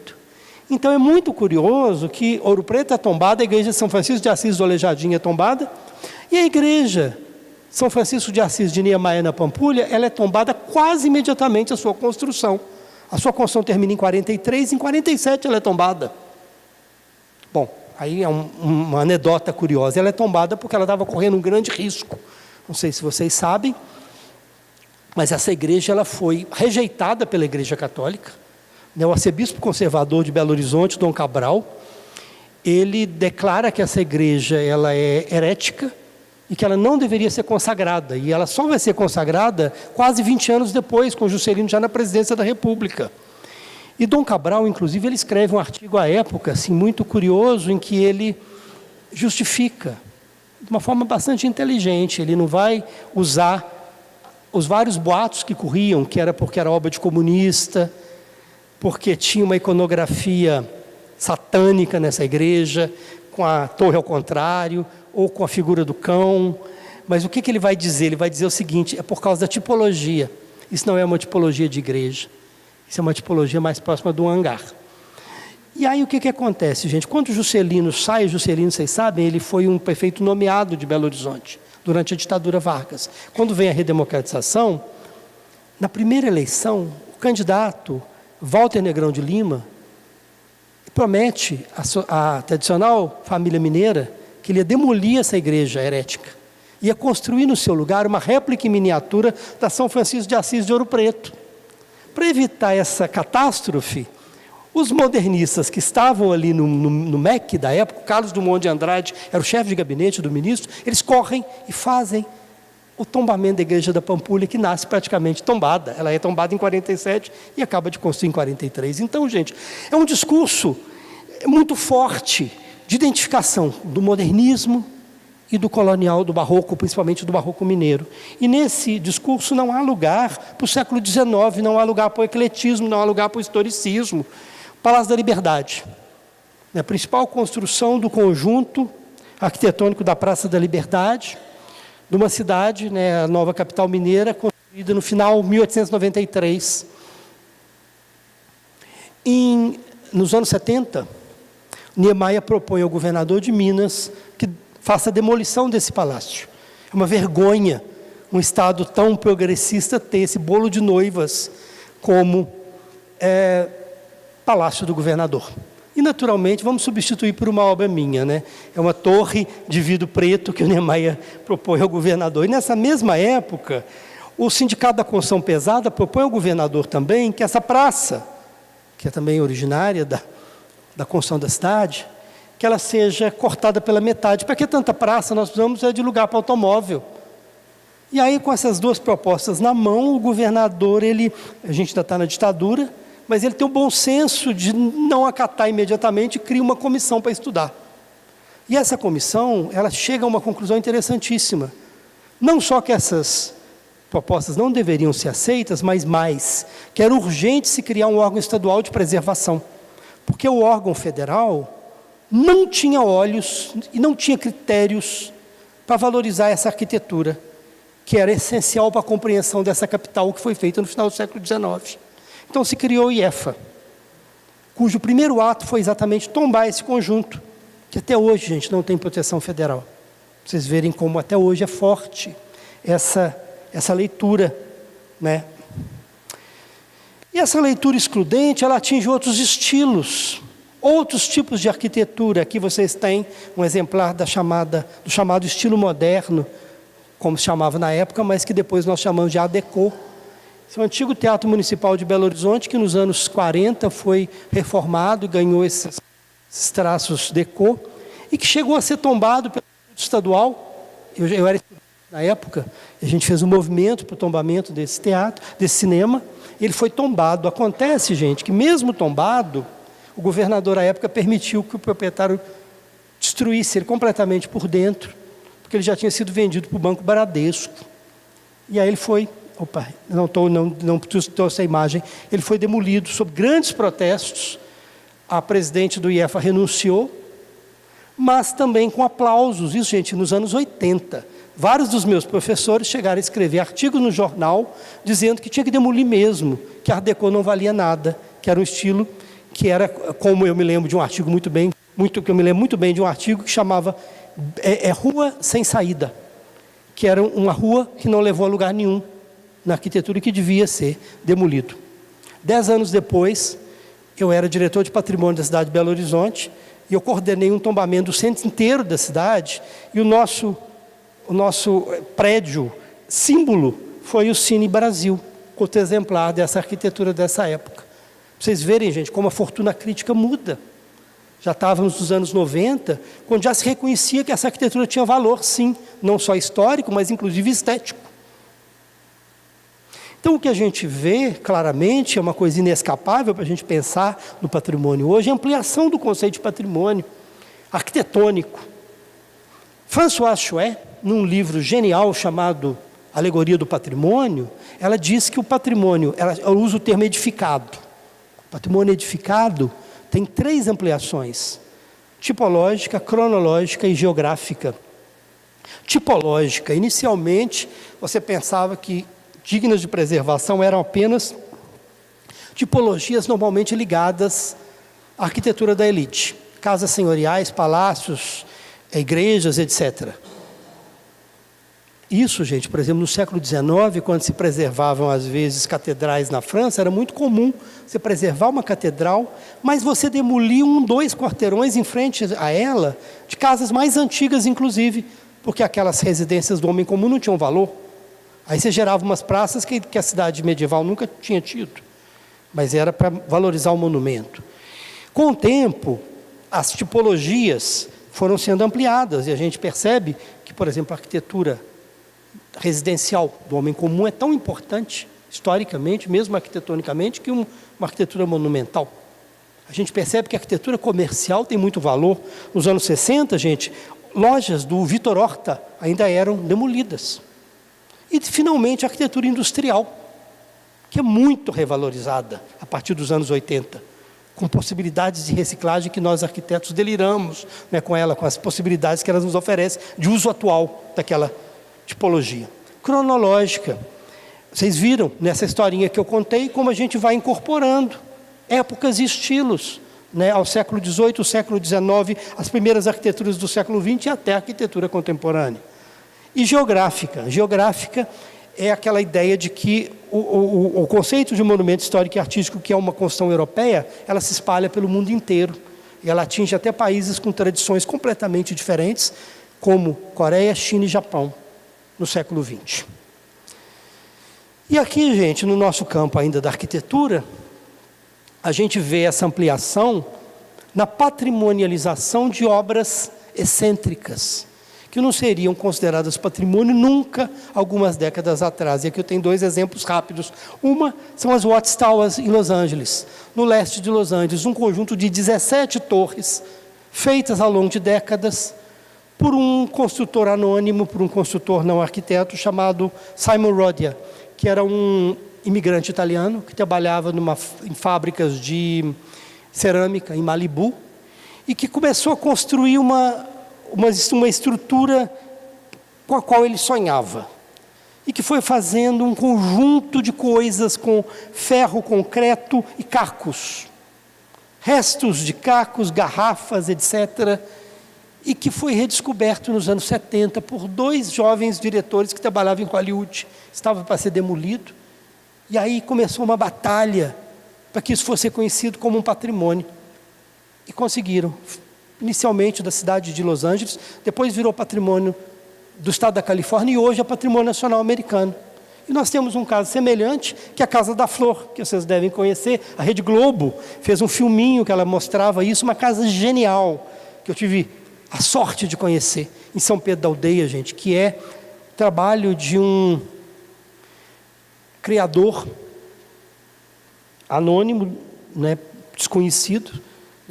Então é muito curioso que Ouro Preto é tombada, a igreja de São Francisco de Assis do Aleijadinho é tombada, e a igreja São Francisco de Assis de Niemeyer na Pampulha, ela é tombada quase imediatamente à sua construção. A sua construção termina em 43, em 47 ela é tombada. Bom, aí é uma anedota curiosa, ela é tombada porque ela estava correndo um grande risco. Não sei se vocês sabem, mas essa igreja ela foi rejeitada pela Igreja Católica. O arcebispo conservador de Belo Horizonte, Dom Cabral, ele declara que essa igreja ela é herética e que ela não deveria ser consagrada. E ela só vai ser consagrada quase 20 anos depois, com Juscelino já na presidência da República. E Dom Cabral, inclusive, ele escreve um artigo à época, assim, muito curioso, em que ele justifica, de uma forma bastante inteligente. Ele não vai usar os vários boatos que corriam, que era porque era obra de comunista, porque tinha uma iconografia satânica nessa igreja, com a torre ao contrário, ou com a figura do cão. Mas o que ele vai dizer? Ele vai dizer o seguinte: é por causa da tipologia. Isso não é uma tipologia de igreja, isso é uma tipologia mais próxima do hangar. E aí o que acontece, gente? Quando Juscelino sai, Juscelino, vocês sabem, ele foi um prefeito nomeado de Belo Horizonte, durante a ditadura Vargas. Quando vem a redemocratização, na primeira eleição, o candidato Walter Negrão de Lima promete a tradicional família mineira que ele ia demolir essa igreja herética, ia construir no seu lugar uma réplica em miniatura da São Francisco de Assis de Ouro Preto. Para evitar essa catástrofe, os modernistas que estavam ali no MEC da época, Carlos Drummond de Andrade era o chefe de gabinete do ministro, eles correm e fazem o tombamento da igreja da Pampulha, que nasce praticamente tombada. Ela é tombada em 47 e acaba de construir em 43. Então, gente, é um discurso muito forte de identificação do modernismo e do colonial, do barroco, principalmente do barroco mineiro. E nesse discurso não há lugar para o século XIX, não há lugar para o ecletismo, não há lugar para o historicismo. Palácio da Liberdade, a principal construção do conjunto arquitetônico da Praça da Liberdade, de uma cidade, a nova capital mineira, construída no final de 1893. Nos anos 70, Niemeyer propõe ao governador de Minas que faça a demolição desse palácio. É uma vergonha um Estado tão progressista ter esse bolo de noivas como Palácio do Governador. E, naturalmente, vamos substituir por uma obra minha, É uma torre de vidro preto que o Niemeyer propõe ao governador. E, nessa mesma época, o Sindicato da Construção Pesada propõe ao governador também que essa praça, que é também originária da construção da cidade, que ela seja cortada pela metade. Para que tanta praça? Nós precisamos de lugar para automóvel. E aí, com essas duas propostas na mão, o governador, a gente ainda está na ditadura, mas ele tem o bom senso de não acatar imediatamente e cria uma comissão para estudar. E essa comissão, ela chega a uma conclusão interessantíssima. Não só que essas propostas não deveriam ser aceitas, mas mais, que era urgente se criar um órgão estadual de preservação. Porque o órgão federal não tinha olhos e não tinha critérios para valorizar essa arquitetura, que era essencial para a compreensão dessa capital que foi feita no final do século XIX. Então se criou o IEFA, cujo primeiro ato foi exatamente tombar esse conjunto, que até hoje, gente, não tem proteção federal. Vocês verem como até hoje é forte essa leitura, E essa leitura excludente, ela atinge outros estilos, outros tipos de arquitetura. Aqui vocês têm um exemplar do chamado estilo moderno, como se chamava na época, mas que depois nós chamamos de Art Deco. Esse é o antigo Teatro Municipal de Belo Horizonte, que nos anos 40 foi reformado e ganhou esses traços Deco, e que chegou a ser tombado pelo estadual. Eu era estudante na época, a gente fez um movimento para o tombamento desse teatro, desse cinema. Ele foi tombado. Acontece, gente, que mesmo tombado, o governador à época permitiu que o proprietário destruísse ele completamente por dentro, porque ele já tinha sido vendido para o Banco Bradesco. E aí ele foi... não trouxe a imagem. Ele foi demolido sob grandes protestos. A presidente do IEFA renunciou, mas também com aplausos. Isso, gente, nos anos 80. Vários dos meus professores chegaram a escrever artigos no jornal dizendo que tinha que demolir mesmo, que a Art Deco não valia nada, que era um estilo que era, como eu me lembro de um artigo de um artigo que chamava Rua Sem Saída, que era uma rua que não levou a lugar nenhum na arquitetura e que devia ser demolido. 10 anos depois, eu era diretor de patrimônio da cidade de Belo Horizonte e eu coordenei um tombamento do centro inteiro da cidade, e o nosso prédio símbolo foi o Cine Brasil, outro exemplar dessa arquitetura dessa época. Pra vocês verem, gente, como a fortuna crítica muda. Já estávamos nos anos 90, quando já se reconhecia que essa arquitetura tinha valor, sim, não só histórico, mas inclusive estético. Então, o que a gente vê claramente, é uma coisa inescapável para a gente pensar no patrimônio hoje, é a ampliação do conceito de patrimônio arquitetônico. Françoise Chouet, num livro genial chamado Alegoria do Patrimônio, ela diz que o patrimônio, ela usa o termo edificado. O patrimônio edificado tem 3 ampliações: tipológica, cronológica e geográfica. Tipológica, inicialmente, você pensava que dignas de preservação eram apenas tipologias normalmente ligadas à arquitetura da elite. Casas senhoriais, palácios, igrejas, etc. Isso, gente, por exemplo, no século XIX, quando se preservavam, às vezes, catedrais na França, era muito comum você preservar uma catedral, mas você demolir 2 quarteirões em frente a ela, de casas mais antigas, inclusive, porque aquelas residências do homem comum não tinham valor. Aí você gerava umas praças que a cidade medieval nunca tinha tido, mas era para valorizar o monumento. Com o tempo, as tipologias foram sendo ampliadas, e a gente percebe que, por exemplo, a arquitetura residencial do homem comum é tão importante, historicamente, mesmo arquitetonicamente, que uma arquitetura monumental. A gente percebe que a arquitetura comercial tem muito valor. Nos anos 60, gente, lojas do Vitor Horta ainda eram demolidas. E, finalmente, a arquitetura industrial, que é muito revalorizada a partir dos anos 80, com possibilidades de reciclagem que nós, arquitetos, deliramos, né, com ela, com as possibilidades que ela nos oferece de uso atual daquela tipologia. Cronológica. Vocês viram nessa historinha que eu contei como a gente vai incorporando épocas e estilos, né, ao século XVIII, ao século XIX, as primeiras arquiteturas do século XX e até a arquitetura contemporânea. E geográfica. Geográfica é aquela ideia de que o conceito de monumento histórico e artístico, que é uma construção europeia, ela se espalha pelo mundo inteiro. E ela atinge até países com tradições completamente diferentes, como Coreia, China e Japão, no século XX. E aqui, gente, no nosso campo ainda da arquitetura, a gente vê essa ampliação na patrimonialização de obras excêntricas, que não seriam consideradas patrimônio nunca algumas décadas atrás. E aqui eu tenho 2 exemplos rápidos. Uma são as Watchtowers em Los Angeles, no leste de Los Angeles, um conjunto de 17 torres, feitas ao longo de décadas, por um construtor anônimo, por um construtor não arquiteto, chamado Simon Rodia, que era um imigrante italiano, que trabalhava em fábricas de cerâmica em Malibu, e que começou a construir uma estrutura com a qual ele sonhava, e que foi fazendo um conjunto de coisas com ferro, concreto e cacos, restos de cacos, garrafas, etc., e que foi redescoberto nos anos 70 por 2 jovens diretores que trabalhavam em Hollywood. Estava para ser demolido, e aí começou uma batalha para que isso fosse reconhecido como um patrimônio. E conseguiram, inicialmente da cidade de Los Angeles, depois virou patrimônio do estado da Califórnia e hoje é patrimônio nacional americano. E nós temos um caso semelhante, que é a Casa da Flor, que vocês devem conhecer. A Rede Globo fez um filminho que ela mostrava isso, uma casa genial, que eu tive a sorte de conhecer, em São Pedro da Aldeia, gente, que é trabalho de um criador anônimo, né, desconhecido,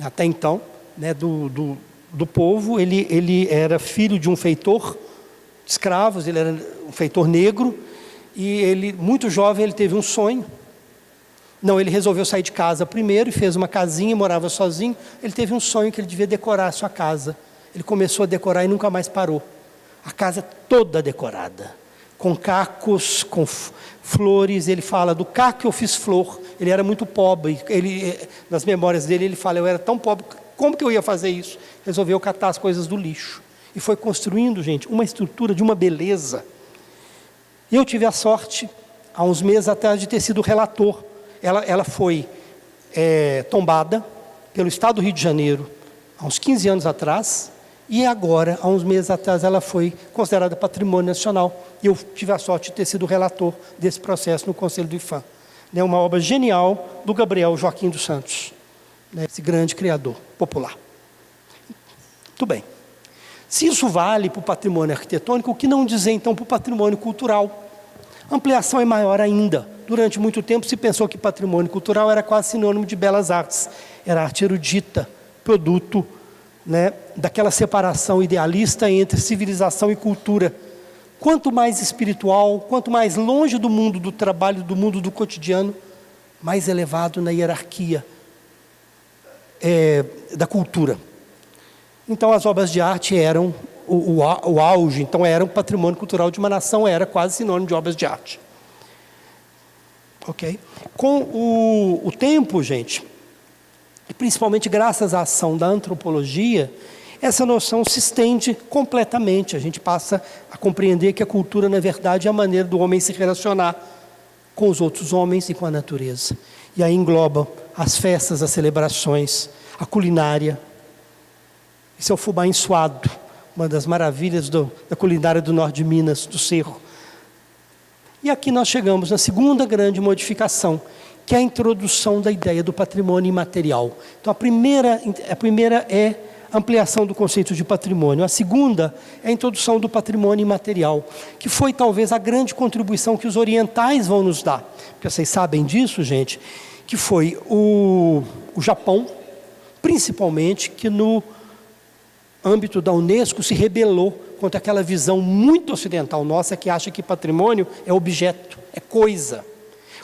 até então, né, do povo. Ele era filho de um feitor de escravos, ele era um feitor negro, e ele, muito jovem, ele teve um sonho. Não, ele resolveu sair de casa primeiro, e fez uma casinha, e morava sozinho. Ele teve um sonho que ele devia decorar a sua casa. Ele começou a decorar e nunca mais parou. A casa toda decorada, com cacos, com flores. Ele fala, do caco eu fiz flor. Ele era muito pobre. Nas memórias dele, ele fala, eu era tão pobre, como que eu ia fazer isso? Resolveu catar as coisas do lixo. E foi construindo, gente, uma estrutura de uma beleza. E eu tive a sorte, há uns meses atrás, de ter sido relator. Ela foi tombada pelo Estado do Rio de Janeiro, há uns 15 anos atrás, e agora, há uns meses atrás, ela foi considerada patrimônio nacional. E eu tive a sorte de ter sido relator desse processo no Conselho do IPHAN. É uma obra genial do Gabriel Joaquim dos Santos, né, esse grande criador popular. Muito bem. Se isso vale para o patrimônio arquitetônico, o que não dizer então para o patrimônio cultural? A ampliação é maior ainda. Durante muito tempo se pensou que patrimônio cultural era quase sinônimo de belas artes. Era arte erudita, produto, né, daquela separação idealista entre civilização e cultura. Quanto mais espiritual, quanto mais longe do mundo do trabalho, do mundo do cotidiano, mais elevado na hierarquia da cultura. Então as obras de arte eram o auge, então eram patrimônio cultural de uma nação, era quase sinônimo de obras de arte. Ok? Com o tempo, gente, e principalmente graças à ação da antropologia, essa noção se estende completamente. A gente passa a compreender que a cultura, na verdade, é a maneira do homem se relacionar com os outros homens e com a natureza. E aí engloba as festas, as celebrações, a culinária. Isso é o fubá ensoado, uma das maravilhas da culinária do norte de Minas, do Cerro. E aqui nós chegamos na segunda grande modificação, que é a introdução da ideia do patrimônio imaterial. Então, a primeira é a ampliação do conceito de patrimônio. A segunda é a introdução do patrimônio imaterial, que foi talvez a grande contribuição que os orientais vão nos dar. Porque vocês sabem disso, gente, que foi o Japão, principalmente, que no âmbito da Unesco se rebelou contra aquela visão muito ocidental nossa, que acha que patrimônio é objeto, é coisa.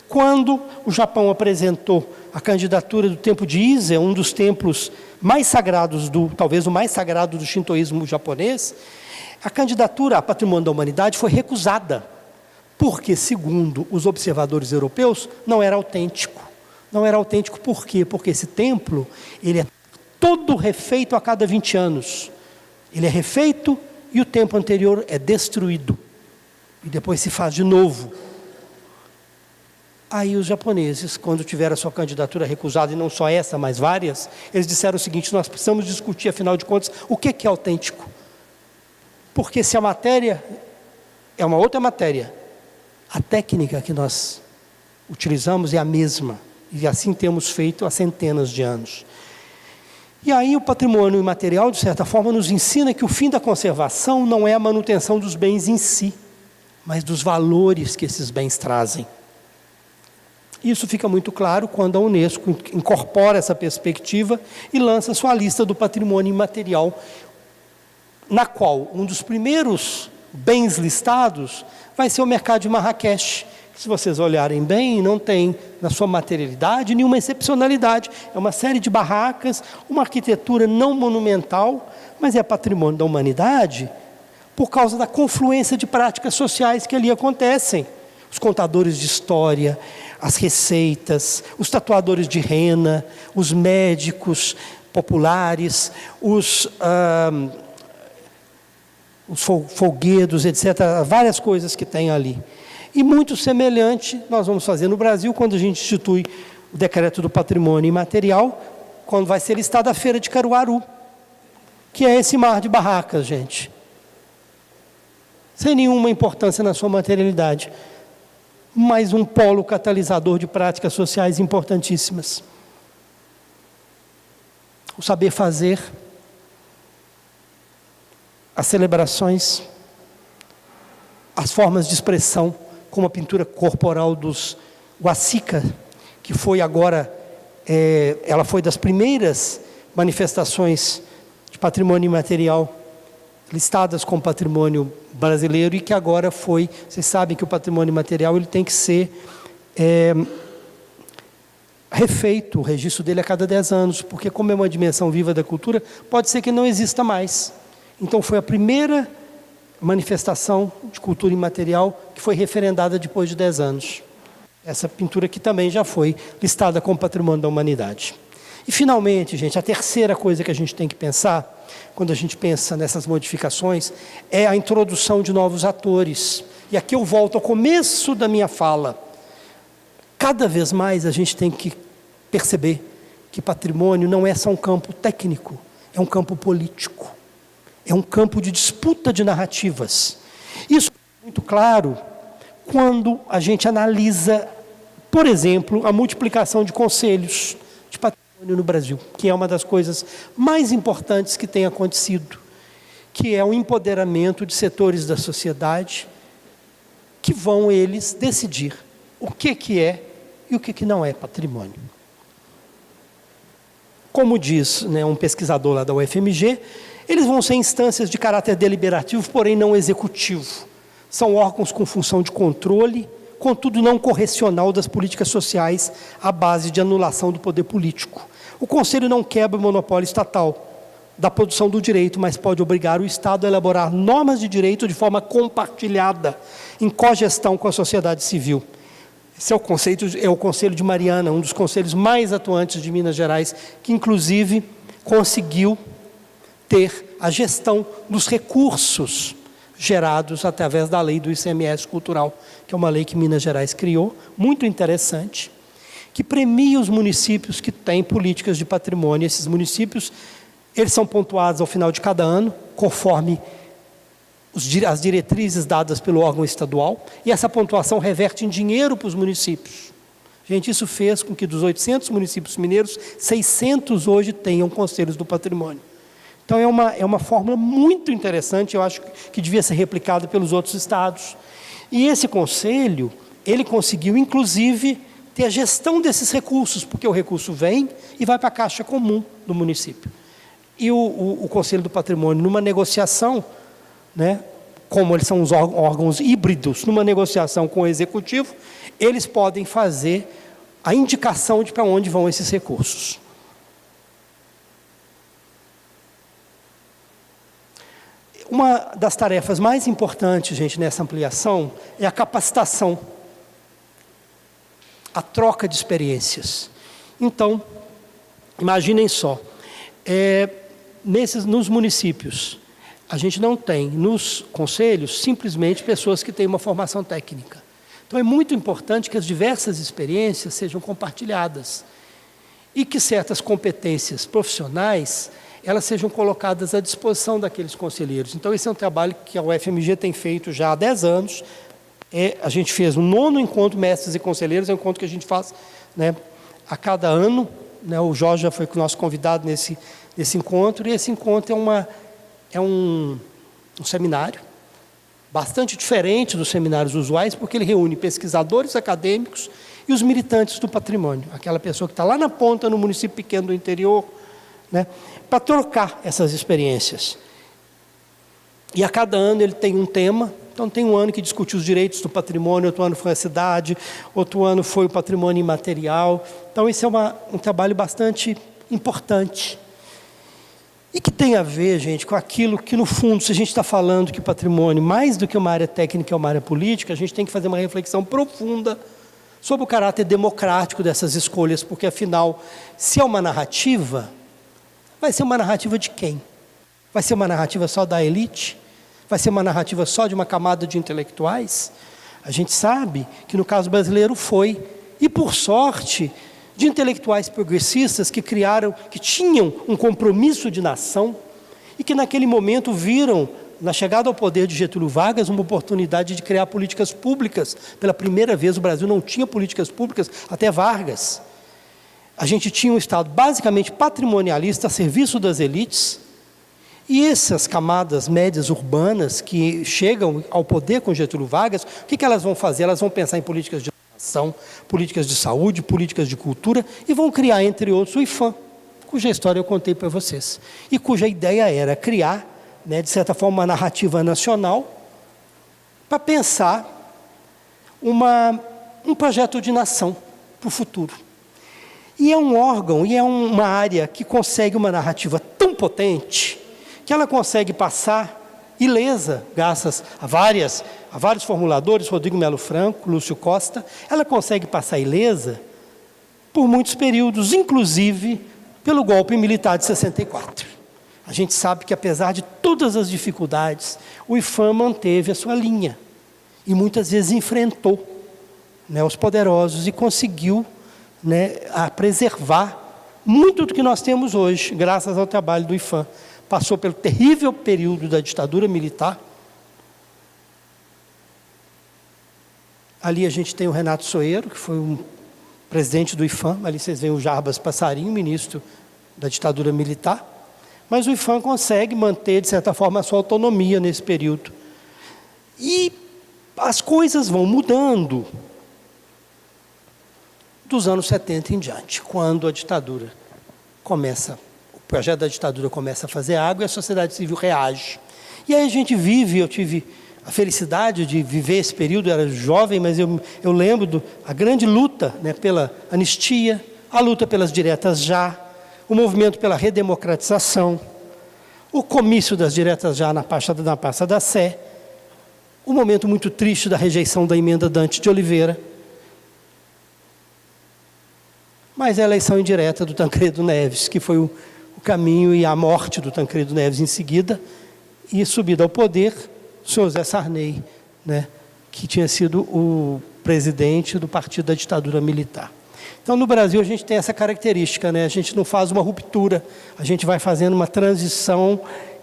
Quando o Japão apresentou a candidatura do templo de Ise, um dos templos mais sagrados, talvez o mais sagrado do shintoísmo japonês, a candidatura a patrimônio da humanidade foi recusada, porque, segundo os observadores europeus, não era autêntico. Não era autêntico por quê? Porque esse templo, ele é todo refeito a cada 20 anos. Ele é refeito e o templo anterior é destruído. E depois se faz de novo. Aí os japoneses, quando tiveram a sua candidatura recusada, e não só essa, mas várias, eles disseram o seguinte: nós precisamos discutir, afinal de contas, o que é autêntico. Porque se a matéria é uma outra matéria, a técnica que nós utilizamos é a mesma. E assim temos feito há centenas de anos. E aí o patrimônio imaterial, de certa forma, nos ensina que o fim da conservação não é a manutenção dos bens em si, mas dos valores que esses bens trazem. Isso fica muito claro quando a Unesco incorpora essa perspectiva e lança sua lista do patrimônio imaterial, na qual um dos primeiros bens listados vai ser o mercado de Marrakech, que, se vocês olharem bem, não tem na sua materialidade nenhuma excepcionalidade. É uma série de barracas, uma arquitetura não monumental, mas é patrimônio da humanidade por causa da confluência de práticas sociais que ali acontecem. Os contadores de história, as receitas, os tatuadores de rena, os médicos populares, os folguedos, etc., várias coisas que tem ali. E muito semelhante nós vamos fazer no Brasil, quando a gente institui o decreto do patrimônio imaterial, quando vai ser listada a Feira de Caruaru, que é esse mar de barracas, gente. Sem nenhuma importância na sua materialidade, mas um polo catalisador de práticas sociais importantíssimas. O saber fazer, as celebrações, as formas de expressão, como a pintura corporal dos Huasica, que foi agora, ela foi das primeiras manifestações de patrimônio imaterial listadas como patrimônio brasileiro e que agora foi, vocês sabem que o patrimônio imaterial ele tem que ser refeito, o registro dele a cada 10 anos, porque como é uma dimensão viva da cultura, pode ser que não exista mais. Então foi a primeira manifestação de cultura imaterial que foi referendada depois de 10 anos. Essa pintura aqui também já foi listada como patrimônio da humanidade. E finalmente, gente, a terceira coisa que a gente tem que pensar, quando a gente pensa nessas modificações, é a introdução de novos atores. E aqui eu volto ao começo da minha fala. Cada vez mais a gente tem que perceber que patrimônio não é só um campo técnico, é um campo político. É um campo de disputa de narrativas. Isso é muito claro quando a gente analisa, por exemplo, a multiplicação de conselhos de patrimônio no Brasil, que é uma das coisas mais importantes que tem acontecido, que é o empoderamento de setores da sociedade que vão, eles, decidir o que é e o que não é patrimônio. Como diz, um pesquisador lá da UFMG, eles vão ser instâncias de caráter deliberativo, porém não executivo. São órgãos com função de controle, contudo não correcional das políticas sociais à base de anulação do poder político. O Conselho não quebra o monopólio estatal da produção do direito, mas pode obrigar o Estado a elaborar normas de direito de forma compartilhada, em cogestão com a sociedade civil. Esse é o Conselho de Mariana, um dos conselhos mais atuantes de Minas Gerais, que inclusive conseguiu ter a gestão dos recursos gerados através da lei do ICMS cultural, que é uma lei que Minas Gerais criou, muito interessante, que premia os municípios que têm políticas de patrimônio. Esses municípios, eles são pontuados ao final de cada ano, conforme as diretrizes dadas pelo órgão estadual, e essa pontuação reverte em dinheiro para os municípios. Gente, isso fez com que dos 800 municípios mineiros, 600 hoje tenham conselhos do patrimônio. Então é uma fórmula muito interessante, eu acho que devia ser replicada pelos outros estados. E esse conselho, ele conseguiu inclusive ter a gestão desses recursos, porque o recurso vem e vai para a caixa comum do município. E o Conselho do Patrimônio, numa negociação, né, como eles são os órgãos híbridos, numa negociação com o Executivo, eles podem fazer a indicação de para onde vão esses recursos. Uma das tarefas mais importantes, gente, nessa ampliação, é a capacitação, a troca de experiências. Então, imaginem só, nos municípios, a gente não tem, nos conselhos, simplesmente pessoas que têm uma formação técnica. Então, é muito importante que as diversas experiências sejam compartilhadas e que certas competências profissionais elas sejam colocadas à disposição daqueles conselheiros. Então, esse é um trabalho que a UFMG tem feito já há 10 anos. A gente fez um 9º encontro Mestres e Conselheiros, é um encontro que a gente faz, né, a cada ano. Né, o Jorge já foi o nosso convidado nesse encontro, e esse encontro é um seminário bastante diferente dos seminários usuais, porque ele reúne pesquisadores acadêmicos e os militantes do patrimônio, aquela pessoa que está lá na ponta, no município pequeno do interior, né, para trocar essas experiências. E a cada ano ele tem um tema. Então tem um ano que discutiu os direitos do patrimônio, outro ano foi a cidade, outro ano foi o patrimônio imaterial. Então esse é um trabalho bastante importante. E que tem a ver, gente, com aquilo que, no fundo, se a gente está falando que o patrimônio, mais do que uma área técnica, é uma área política, a gente tem que fazer uma reflexão profunda sobre o caráter democrático dessas escolhas, porque, afinal, se é uma narrativa, vai ser uma narrativa de quem? Vai ser uma narrativa só da elite? Vai ser uma narrativa só de uma camada de intelectuais? A gente sabe que, no caso brasileiro, foi, e por sorte, de intelectuais progressistas que tinham um compromisso de nação e que naquele momento viram, na chegada ao poder de Getúlio Vargas, uma oportunidade de criar políticas públicas. Pela primeira vez o Brasil não tinha políticas públicas até Vargas. A gente tinha um Estado basicamente patrimonialista a serviço das elites, e essas camadas médias urbanas que chegam ao poder com Getúlio Vargas, o que elas vão fazer? Elas vão pensar em políticas de educação, políticas de saúde, políticas de cultura, e vão criar, entre outros, o IPHAN, cuja história eu contei para vocês, e cuja ideia era criar, né, de certa forma, uma narrativa nacional para pensar um projeto de nação para o futuro. E é um órgão, e é uma área que consegue uma narrativa tão potente que ela consegue passar ilesa, graças a vários formuladores, Rodrigo Melo Franco, Lúcio Costa, ela consegue passar ilesa por muitos períodos, inclusive pelo golpe militar de 64. A gente sabe que, apesar de todas as dificuldades, o IPHAN manteve a sua linha e muitas vezes enfrentou, né, os poderosos e conseguiu, né, preservar muito do que nós temos hoje, graças ao trabalho do IPHAN. Passou pelo terrível período da ditadura militar. Ali a gente tem o Renato Soeiro, que foi um presidente do IPHAN. Ali vocês veem o Jarbas Passarinho, ministro da ditadura militar. Mas o IPHAN consegue manter, de certa forma, a sua autonomia nesse período. E as coisas vão mudando dos anos 70 em diante, quando a ditadura começa. O projeto da ditadura começa a fazer água e a sociedade civil reage. E aí a gente vive, eu tive a felicidade de viver esse período, eu era jovem, mas eu lembro a grande luta, né, pela anistia, a luta pelas diretas já, o movimento pela redemocratização, o comício das diretas já na Praça da Sé, o momento muito triste da rejeição da emenda Dante de Oliveira, mas a eleição indireta do Tancredo Neves, que foi o o caminho e a morte do Tancredo Neves em seguida, e subida ao poder, o senhor José Sarney, né, que tinha sido o presidente do partido da ditadura militar. Então, no Brasil, a gente tem essa característica, né? A gente não faz uma ruptura, a gente vai fazendo uma transição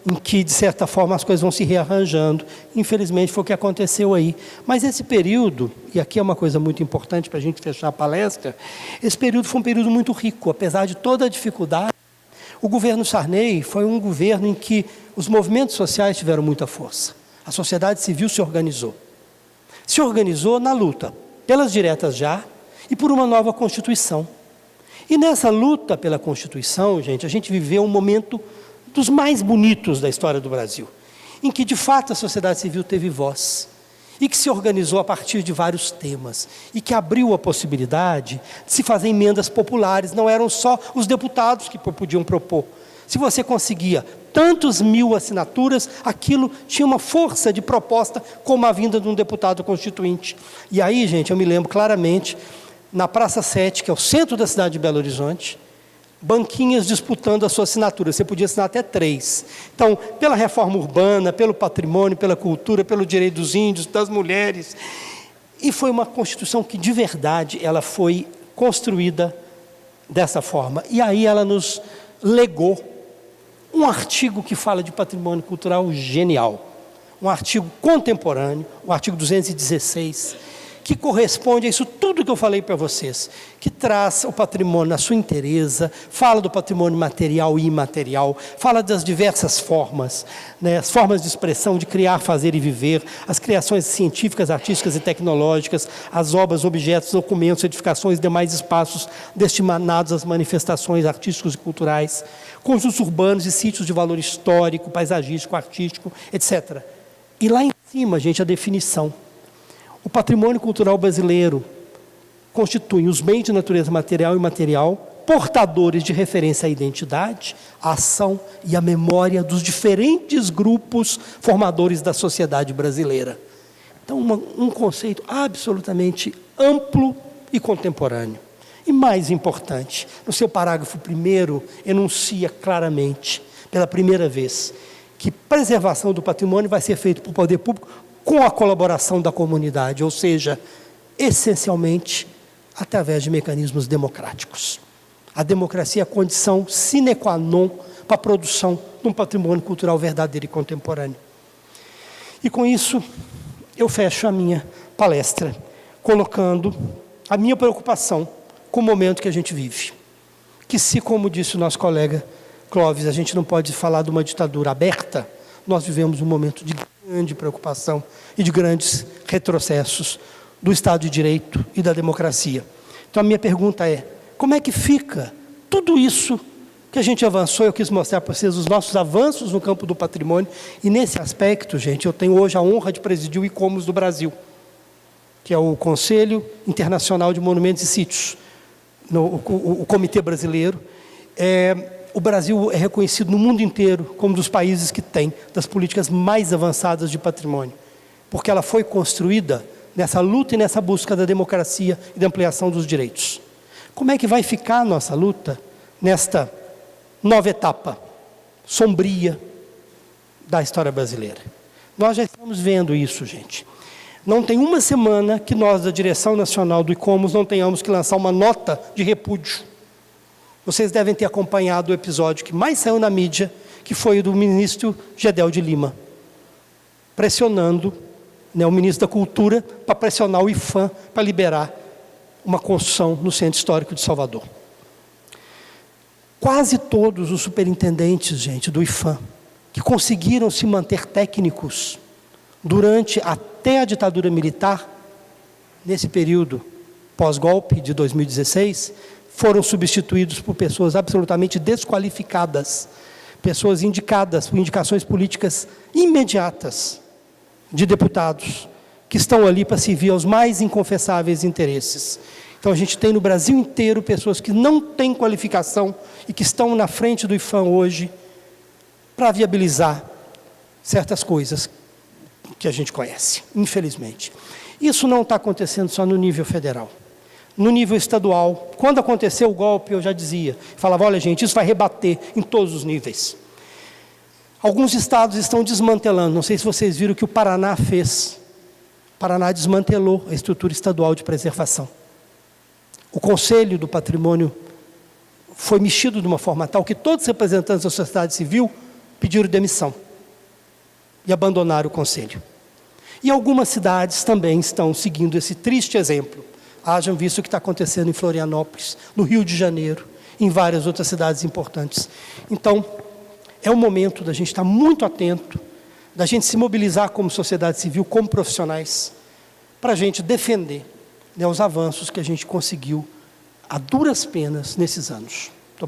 em que, de certa forma, as coisas vão se rearranjando. Infelizmente, foi o que aconteceu aí. Mas esse período, e aqui é uma coisa muito importante para a gente fechar a palestra, esse período foi um período muito rico, apesar de toda a dificuldade. O governo Sarney foi um governo em que os movimentos sociais tiveram muita força. A sociedade civil se organizou. Se organizou na luta pelas diretas já e por uma nova Constituição. E nessa luta pela Constituição, gente, a gente viveu um momento dos mais bonitos da história do Brasil, em que, de fato, a sociedade civil teve voz e que se organizou a partir de vários temas e que abriu a possibilidade de se fazer emendas populares. Não eram só os deputados que podiam propor. Se você conseguia tantos mil assinaturas, aquilo tinha uma força de proposta como a vinda de um deputado constituinte. E aí, gente, eu me lembro claramente, na Praça 7, que é o centro da cidade de Belo Horizonte, banquinhas disputando a sua assinatura. Você podia assinar até 3. Então, pela reforma urbana, pelo patrimônio, pela cultura, pelo direito dos índios, das mulheres. E foi uma Constituição que, de verdade, ela foi construída dessa forma. E aí ela nos legou um artigo que fala de patrimônio cultural genial. Um artigo contemporâneo, o artigo 216, que corresponde a isso tudo que eu falei para vocês, que traz o patrimônio na sua inteireza, fala do patrimônio material e imaterial, fala das diversas formas, né, as formas de expressão, de criar, fazer e viver, as criações científicas, artísticas e tecnológicas, as obras, objetos, documentos, edificações e demais espaços destinados às manifestações artísticas e culturais, conjuntos urbanos e sítios de valor histórico, paisagístico, artístico, etc. E lá em cima, gente, a definição. O patrimônio cultural brasileiro constitui os bens de natureza material e imaterial, portadores de referência à identidade, à ação e à memória dos diferentes grupos formadores da sociedade brasileira. Então, um conceito absolutamente amplo e contemporâneo. E mais importante, no seu parágrafo 1º, enuncia claramente, pela primeira vez, que preservação do patrimônio vai ser feita pelo poder público com a colaboração da comunidade, ou seja, essencialmente, através de mecanismos democráticos. A democracia é a condição sine qua non para a produção de um patrimônio cultural verdadeiro e contemporâneo. E com isso, eu fecho a minha palestra, colocando a minha preocupação com o momento que a gente vive. Que se, como disse o nosso colega Clóvis, a gente não pode falar de uma ditadura aberta, nós vivemos um momento de grande preocupação e de grandes retrocessos do Estado de Direito e da democracia. Então, a minha pergunta é, como é que fica tudo isso que a gente avançou? Eu quis mostrar para vocês os nossos avanços no campo do patrimônio, e nesse aspecto, gente, eu tenho hoje a honra de presidir o ICOMOS do Brasil, que é o Conselho Internacional de Monumentos e Sítios, o Comitê Brasileiro. O Brasil é reconhecido no mundo inteiro como um dos países que tem das políticas mais avançadas de patrimônio, porque ela foi construída nessa luta e nessa busca da democracia e da ampliação dos direitos. Como é que vai ficar a nossa luta nesta nova etapa sombria da história brasileira? Nós já estamos vendo isso, gente. Não tem uma semana que nós, da Direção Nacional do ICOMOS, não tenhamos que lançar uma nota de repúdio. Vocês devem ter acompanhado o episódio que mais saiu na mídia, que foi o do ministro Gedel de Lima, pressionando, né, o ministro da Cultura para pressionar o IPHAN para liberar uma construção no Centro Histórico de Salvador. Quase todos os superintendentes, gente, do IPHAN, que conseguiram se manter técnicos durante até a ditadura militar, nesse período pós-golpe de 2016, foram substituídos por pessoas absolutamente desqualificadas, pessoas indicadas por indicações políticas imediatas de deputados, que estão ali para servir aos mais inconfessáveis interesses. Então, a gente tem no Brasil inteiro pessoas que não têm qualificação e que estão na frente do IPHAN hoje para viabilizar certas coisas que a gente conhece, infelizmente. Isso não está acontecendo só no nível federal. no nível estadual. Quando aconteceu o golpe, eu já dizia, falava, olha gente, isso vai rebater em todos os níveis. Alguns estados estão desmantelando, não sei se vocês viram o que o Paraná fez. O Paraná desmantelou a estrutura estadual de preservação. O Conselho do Patrimônio foi mexido de uma forma tal que todos os representantes da sociedade civil pediram demissão e abandonaram o Conselho. E algumas cidades também estão seguindo esse triste exemplo. Hajam visto o que está acontecendo em Florianópolis, no Rio de Janeiro, em várias outras cidades importantes. Então, é o momento da gente estar muito atento, da gente se mobilizar como sociedade civil, como profissionais, para a gente defender, né, os avanços que a gente conseguiu a duras penas nesses anos.